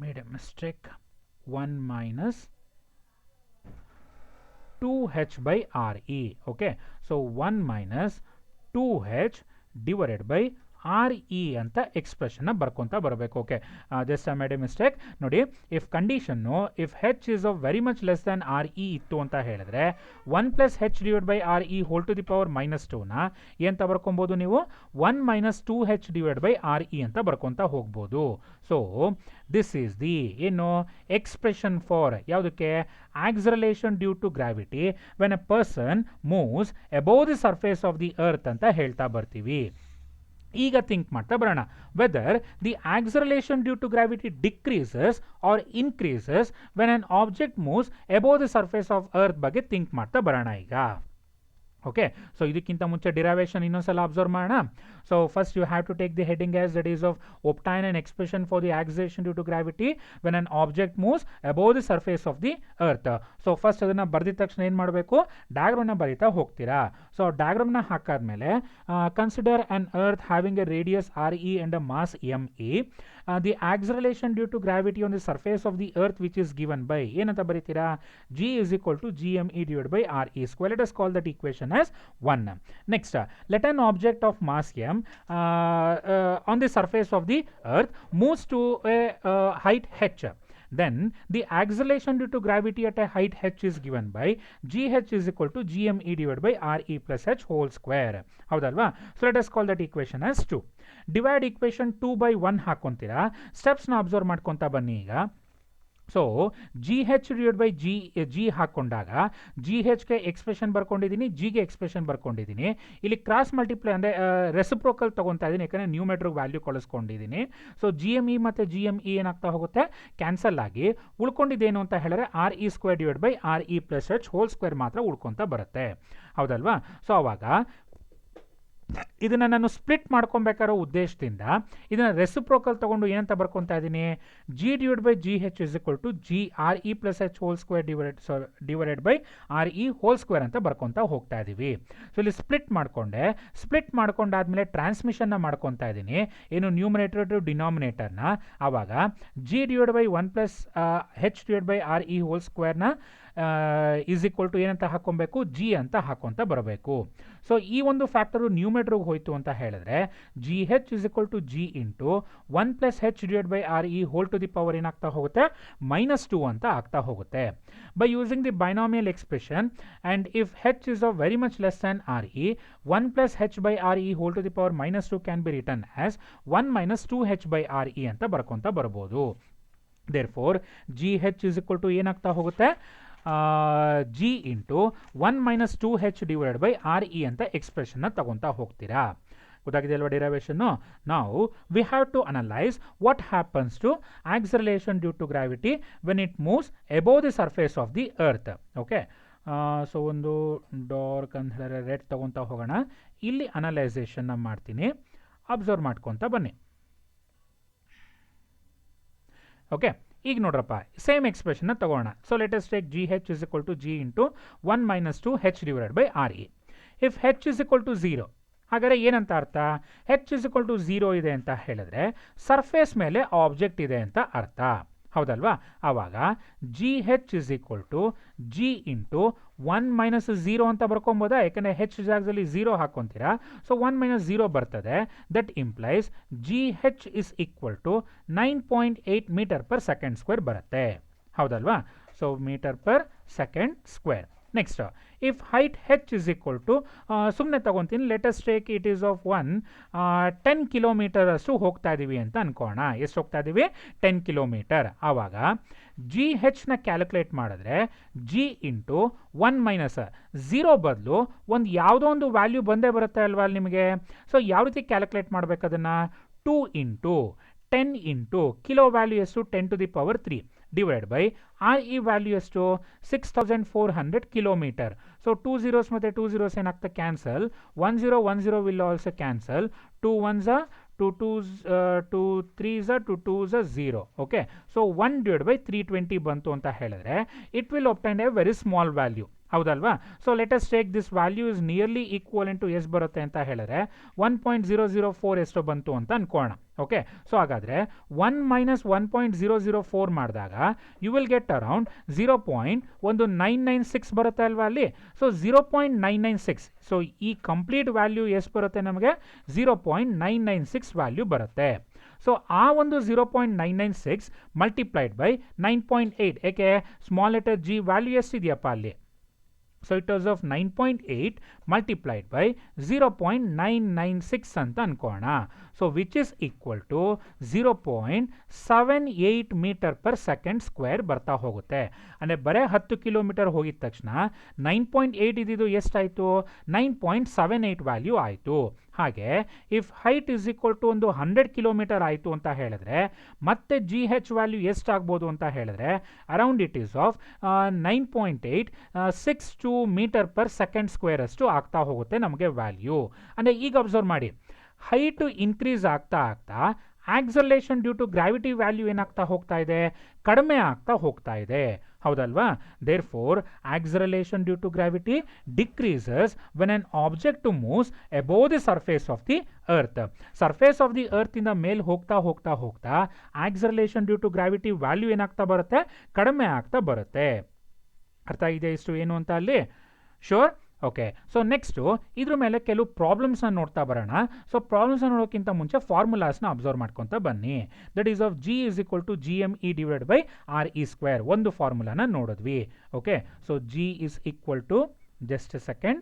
made a mistake 1 minus 2h by re. Okay, so 1 minus 2h divided by re ಅಂತ ಎಕ್ಸ್ಪ್ರೆಷನ್ನ ಬರ್ಕೊಂತ ಬರಬೇಕು. Okay, just I made a mistake. ನೋಡಿ, ಇಫ್ ಕಂಡೀಷನ್ನು if H is of very much less than R E ಇತ್ತು ಅಂತ ಹೇಳಿದ್ರೆ 1 plus H divide by R E whole to the power -2ನ ಏನಂತ ಬರ್ಕೊಬೋದು ನೀವು? 1 minus 2h divide by R E ಅಂತ ಬರ್ಕೊತ ಹೋಗ್ಬೋದು. ಸೊ ದಿಸ್ ಈಸ್ ದಿ ಏನು ಎಕ್ಸ್ಪ್ರೆಷನ್ ಫಾರ್ ಯಾವುದಕ್ಕೆ? Acceleration due to gravity when a person moves above the surface of the earth ಅಂತ ಹೇಳ್ತಾ ಬರ್ತೀವಿ. ಈಗ ಥಿಂಕ್ ಮಾಡ್ತಾ ಬರೋಣ, whether the acceleration due to gravity decreases or increases when an object moves above the surface of earth ಬಗ್ಗೆ think ಮಾಡ್ತಾ ಬರೋಣ ಈಗ. ಓಕೆ, ಸೊ ಇದಕ್ಕಿಂತ ಮುಂಚೆ ಡಿರೈವೇಷನ್ ಇನ್ನೊಂದ್ಸಲ ಅಬ್ಸರ್ವ್ ಮಾಡೋಣ. So first you have to take the heading as that is of obtain an expression for the acceleration due to gravity when an object moves above the surface of the earth. So first ಅದನ್ನು ಬರೆದಿದ ತಕ್ಷಣ ಏನು ಮಾಡಬೇಕು? ಡಯಾಗ್ರಾಮ್ನ ಬರೀತಾ ಹೋಗ್ತೀರಾ. So ಡಯಾಗ್ರಾಮ್ನ ಹಾಕಾದ್ಮೇಲೆ consider an earth having a radius R E and a mass M E. The acceleration due to gravity on the surface of the earth which is given by ಏನಂತ ಬರೀತೀರಾ? G is equal to G M E divide by R E square. Let us call that equation as 1. Next, let an object of mass m on the surface of the earth moves to a height h. Then the acceleration due to gravity at a height h is given by gh is equal to gme divided by re plus h whole square. ಹೌದಲ್ವಾ? So let us call that equation as 2. Divide equation 2 by 1 ಹಾಕೊಂತೀರಾ. ಸ್ಟೆಪ್ಸ್ನ observe ಮಾಡ್ಕೊತಾ ಬನ್ನಿ ಈಗ. So G H divide by G ಹಾಕ್ಕೊಂಡಾಗ G ಹೆಚ್ಗೆ expression ಬರ್ಕೊಂಡಿದ್ದೀನಿ, ಜಿಗೆ ಎಕ್ಸ್ಪ್ರೆಷನ್ ಬರ್ಕೊಂಡಿದ್ದೀನಿ. ಇಲ್ಲಿ ಕ್ರಾಸ್ ಮಲ್ಟಿಪ್ಲೈ ಅಂದರೆ ರೆಸಿಪ್ರೋಕಲ್ ತೊಗೊತಾ ಇದ್ದೀನಿ, ಯಾಕಂದರೆ ನ್ಯೂಮೆಟ್ರಿಕ್ ವ್ಯಾಲ್ಯೂ ಕಳಿಸ್ಕೊಂಡಿದ್ದೀನಿ. ಸೊ ಜಿ ಎಮ್ ಇ ಮತ್ತು ಜಿ ಎಮ್ ಇ ಏನಾಗ್ತಾ ಹೋಗುತ್ತೆ? ಕ್ಯಾನ್ಸಲ್ ಆಗಿ ಉಳ್ಕೊಂಡಿದ್ದೇನು ಅಂತ ಹೇಳಿದ್ರೆ R E square divide by R E plus H whole square ಮಾತ್ರ ಉಳ್ಕೊತ ಬರುತ್ತೆ. ಹೌದಲ್ವಾ? ಸೊ ಅವಾಗ ಇದನ್ನು ನಾನು ಸ್ಪ್ಲಿಟ್ ಮಾಡ್ಕೊಬೇಕಾರೋ ಉದ್ದೇಶದಿಂದ ಇದನ್ನು ರೆಸಿಪ್ರೋಕಲ್ ತೊಗೊಂಡು ಏನಂತ ಬರ್ಕೊತಾ ಇದ್ದೀನಿ, G divide by G H is equal to G R E plus H whole square divided by R E whole square ಅಂತ ಬರ್ಕೊತಾ ಹೋಗ್ತಾ ಇದ್ದೀವಿ. ಸೊ ಇಲ್ಲಿ ಸ್ಪ್ಲಿಟ್ ಮಾಡ್ಕೊಂಡಾದ್ಮೇಲೆ ಟ್ರಾನ್ಸ್ಮಿಷನ್ನ ಮಾಡ್ಕೊತಾ ಇದ್ದೀನಿ, ಏನು ನ್ಯೂಮರೇಟರ್ ಟು ಡಿನಾಮಿನೇಟರ್ನ. ಆವಾಗ G divide by 1 plus H divide by R E whole ಸ್ಕ್ವೇರ್ನ ಈಸ್ ಈಕ್ವಲ್ ಟು ಏನಂತ ಹಾಕೊಬೇಕು, ಜಿ ಅಂತ ಹಾಕೊಂತ ಬರಬೇಕು. ಸೊ ಈ ಒಂದು ಫ್ಯಾಕ್ಟರು ನ್ಯೂಮರೇಟರ್ಗೆ ಹೋಯಿತು ಅಂತ ಹೇಳಿದ್ರೆ G H is equal to G into 1 plus H divide by R E whole to the power ಏನಾಗ್ತಾ ಹೋಗುತ್ತೆ, -2 ಅಂತ ಆಗ್ತಾ ಹೋಗುತ್ತೆ. By using the binomial expression and if H is of very much less than R E, 1 plus H by R E whole to the power -2 can be written as 1 - 2h by R E ಅಂತ ಬರ್ಕೊತ ಬರ್ಬೋದು. Therefore G H is equal to ಏನಾಗ್ತಾ ಹೋಗುತ್ತೆ, G into 1 - 2h divide by R E ಅಂತ ಎಕ್ಸ್ಪ್ರೆಷನ್ನ ತಗೊತಾ ಹೋಗ್ತೀರಾ. ಗೊತ್ತಾಗಿದೆ ಅಲ್ವಾ ಡಿರೈವೇಷನ್ನು? ನಾವು we have to analyse what happens to acceleration due to gravity when it moves above the surface of the earth. Okay, so ಒಂದು ಡಾರ್ಕ್ ಅಂತ ಹೇಳಿದ್ರೆ ರೆಡ್ ತಗೊತಾ ಹೋಗೋಣ. ಇಲ್ಲಿ ಅನಲೈಸೇಷನ್ನ ಮಾಡ್ತೀನಿ, ಅಬ್ಸರ್ವ್ ಮಾಡ್ಕೊತ ಬನ್ನಿ. ಓಕೆ, ಈಗ ನೋಡ್ರಪ್ಪ ಸೇಮ್ ಎಕ್ಸ್ಪ್ರೆಷನ್ನ ತಗೋಣ. So let us take G H is equal to G into 1 - 2h divided by R E. If H is equal to 0, ಹಾಗಾದರೆ ಏನಂತ ಅರ್ಥ, ಹೆಚ್ ಇಸ್ ಈಕ್ವಲ್ ಟು 0 ಇದೆ ಅಂತ ಹೇಳಿದ್ರೆ ಸರ್ಫೇಸ್ ಮೇಲೆ ಆಬ್ಜೆಕ್ಟ್ ಇದೆ ಅಂತ ಅರ್ಥ, ಹೌದಲ್ವಾ? ಆವಾಗ G H is equal to G into 1 - 0 ಅಂತ ಬರ್ಕೊಬೋದಾ, ಯಾಕಂದರೆ ಹೆಚ್ ಜಾಗದಲ್ಲಿ 0 ಹಾಕ್ಕೊಂತೀರಾ. ಸೊ 1 - 0 ಬರ್ತದೆ. That implies G H is equal to 9.8 metre per second square ಬರುತ್ತೆ, ಹೌದಲ್ವಾ? So metre per second square. Next, if height H is equal to, ಸುಮ್ಮನೆ ತಗೊತೀನಿ, let's take it is of 10 kilometre ಅಷ್ಟು ಹೋಗ್ತಾ ಇದ್ದೀವಿ ಅಂತ ಅನ್ಕೋಣ. ಎಷ್ಟು ಹೋಗ್ತಾ ಇದ್ದೀವಿ, 10 ಕಿಲೋಮೀಟರ್. ಆವಾಗ ಜಿ ಹೆಚ್ನ ಕ್ಯಾಲ್ಕುಲೇಟ್ ಮಾಡಿದ್ರೆ ಜಿ ಇಂಟು 1 - 0 ಬದಲು ಒಂದು ಯಾವುದೋ ಒಂದು ವ್ಯಾಲ್ಯೂ ಬಂದೇ ಬರುತ್ತೆ ಅಲ್ವಾ ಅಲ್ಲಿ ನಿಮಗೆ. ಸೊ ಯಾವ ರೀತಿ ಕ್ಯಾಲ್ಕುಲೇಟ್ ಮಾಡಬೇಕು ಅದನ್ನು, 2 ಇಂಟು 10 ಇಂಟು ಕಿಲೋ ವ್ಯಾಲ್ಯೂ ಎಷ್ಟು, 10 to the power 3 divide by R E value ಎಷ್ಟು, 6400 ಕಿಲೋಮೀಟರ್. ಸೊ 2 zeros ಮತ್ತು 2 zeros ಏನಾಗ್ತಾ cancel, 1 0 1 0 will also cancel, 2 1s 2 2s 2 3s 2 2s 0. Okay, so 1 divide by 320 ಬಂತು ಅಂತ ಹೇಳಿದ್ರೆ it will obtain a very small value, ಹೌದಲ್ವಾ? So let us take this value is nearly equivalent to ಎಷ್ಟು ಬರುತ್ತೆ ಅಂತ ಹೇಳಿದ್ರೆ 1.004 ಎಷ್ಟು ಬಂತು ಅಂತ ಅನ್ಕೋಣ. ಓಕೆ, ಸೊ ಹಾಗಾದರೆ 1 - 1.004 ಮಾಡಿದಾಗ ಯು ವಿಲ್ ಗೆಟ್ ಅರೌಂಡ್ 0.1996 ಬರುತ್ತೆ ಅಲ್ವಾ ಅಲ್ಲಿ. ಸೊ 0.996, ಸೊ ಈ ಕಂಪ್ಲೀಟ್ ವ್ಯಾಲ್ಯೂ ಎಷ್ಟು ಬರುತ್ತೆ ನಮಗೆ, 0.996 ವ್ಯಾಲ್ಯೂ ಬರುತ್ತೆ. ಸೊ ಆ ಒಂದು 0.996 ಮಲ್ಟಿಪ್ಲೈಡ್ ಬೈ 9.8, ಏಕೆ ಸ್ಮಾಲ್ ಲೆಟರ್ ಜಿ ವ್ಯಾಲ್ಯೂ ಎಷ್ಟಿದೆಯಪ್ಪ ಅಲ್ಲಿ. So it was of 9.8 multiplied by 0.996 ಅಂತ ಅನ್ಕೋಣ. So which is equal to 0.78 metre per second square ಬರ್ತಾ ಹೋಗುತ್ತೆ. ಅಂದರೆ ಬರೀ 10 ಕಿಲೋಮೀಟರ್ ಹೋಗಿದ ತಕ್ಷಣ 9.8 ಇದ್ದಿದ್ದು ಎಷ್ಟಾಯಿತು, 9.78 ವ್ಯಾಲ್ಯೂ ಆಯಿತು. ಹಾಗೆ if height is equal to ಒಂದು 100 ಕಿಲೋಮೀಟರ್ ಆಯಿತು ಅಂತ ಹೇಳಿದ್ರೆ ಮತ್ತೆ ಜಿ ಹೆಚ್ ವ್ಯಾಲ್ಯೂ ಎಷ್ಟಾಗ್ಬೋದು ಅಂತ ಹೇಳಿದ್ರೆ around it is of 9.862 metre per second square ಅಷ್ಟು ಆಗ್ತಾ ಹೋಗುತ್ತೆ ನಮಗೆ ವ್ಯಾಲ್ಯೂ. ಅಂದರೆ ಈಗ ಅಬ್ಸರ್ವ್ ಮಾಡಿ, ಹೈಟು ಇನ್ಕ್ರೀಸ್ ಆಗ್ತಾ ಆಗ್ತಾ acceleration due to gravity value ಏನಾಗ್ತಾ ಹೋಗ್ತಾ ಇದೆ, ಕಡಿಮೆ ಆಗ್ತಾ ಹೋಗ್ತಾ ಇದೆ, ಹೌದಲ್ವಾ? Therefore acceleration due to gravity decreases when an object moves above the surface of the earth. Surface of the earth ಇಂದ ಮೇಲೆ ಹೋಗ್ತಾ ಹೋಗ್ತಾ ಹೋಗ್ತಾ acceleration due to gravity value ಏನಾಗ್ತಾ ಬರುತ್ತೆ, ಕಡಿಮೆ ಆಗ್ತಾ ಬರುತ್ತೆ. ಅರ್ಥ ಇದೆ ಇಷ್ಟು ಏನು ಅಂತ ಅಲ್ಲಿ? ಶೋರ್? ಓಕೆ, ಸೊ ನೆಕ್ಸ್ಟು ಇದ್ರ ಮೇಲೆ ಕೆಲವು ಪ್ರಾಬ್ಲಮ್ಸ್ನ ನೋಡ್ತಾ ಬರೋಣ. ಸೊ ಪ್ರಾಬ್ಲಮ್ಸ್ನ ನೋಡೋಕ್ಕಿಂತ ಮುಂಚೆ ಫಾರ್ಮುಲಾಸ್ನ ಅಬ್ಸರ್ವ್ ಮಾಡ್ಕೊತ ಬನ್ನಿ. That is of G is equal to G M E divide by R E square. ಒಂದು ಫಾರ್ಮುಲಾನ ನೋಡಿದ್ವಿ. Okay, so G is equal to, just a second,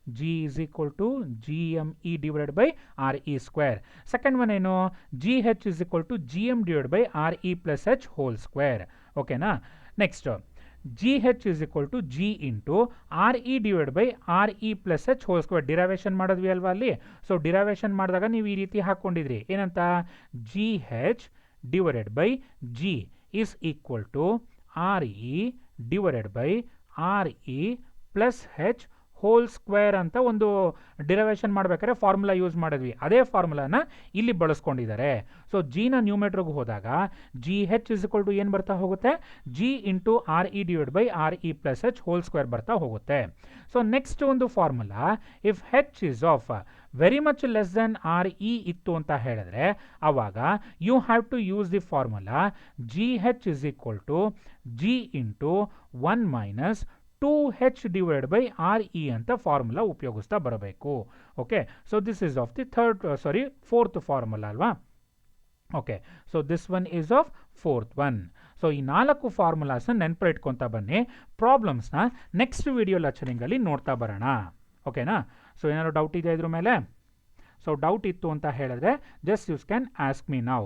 G is equal to GME divided by RE square. Second one ಏನು, GH is equal to GM divided by RE plus H whole square. Okay na? Next, GH is equal to G into RE divided by RE plus H whole square. Derivation ಮಾಡಿದ್ವಿ ಅಲ್ವಾ ಅಲ್ಲಿ. So derivation ಮಾಡಿದಾಗ ನೀವು ಈ ರೀತಿ ಹಾಕ್ಕೊಂಡಿದ್ರಿ ಏನಂತ, GH divided by G is equal to RE divided by RE plus H whole square ಅಂತ ಒಂದು ಡಿರೈವೇಷನ್ ಮಾಡ್ಬೇಕಾದ್ರೆ ಫಾರ್ಮುಲಾ ಯೂಸ್ ಮಾಡಿದ್ವಿ. ಅದೇ ಫಾರ್ಮುಲಾನ ಇಲ್ಲಿ ಬಳಸ್ಕೊಂಡಿದ್ದಾರೆ. ಸೊ ಜಿನ ನ್ಯೂಮೆಟ್ರಿಗೆ ಹೋದಾಗ g H is equal to ಏನು ಬರ್ತಾ ಹೋಗುತ್ತೆ, G into r e divide by R E plus H whole square ಬರ್ತಾ ಹೋಗುತ್ತೆ. ಸೊ ನೆಕ್ಸ್ಟ್ ಒಂದು formula, if H is of very much less then R E ಇತ್ತು ಅಂತ ಹೇಳಿದ್ರೆ ಆವಾಗ you have to use the formula g H is equal to G into 1 minus 2h divide by R E ಅಂತ formula ಉಪಯೋಗಿಸ್ತಾ ಬರಬೇಕು. Okay, so this is of the fourth formula ಅಲ್ವಾ. Okay, so this one is of fourth one. So ಈ 4 ಫಾರ್ಮುಲಾಸ್ನ ನೆನಪು ಇಟ್ಕೊತಾ ಬನ್ನಿ. ಪ್ರಾಬ್ಲಮ್ಸ್ನ next video ಲೆಕ್ಚರಿಂಗಲ್ಲಿ ನೋಡ್ತಾ ಬರೋಣ. ಓಕೆನಾ? ಸೊ ಏನಾದ್ರು ಡೌಟ್ ಇದೆಯಾ ಇದ್ರ ಮೇಲೆ? ಸೊ ಡೌಟ್ ಇತ್ತು ಅಂತ ಹೇಳಿದ್ರೆ just you can ask me now.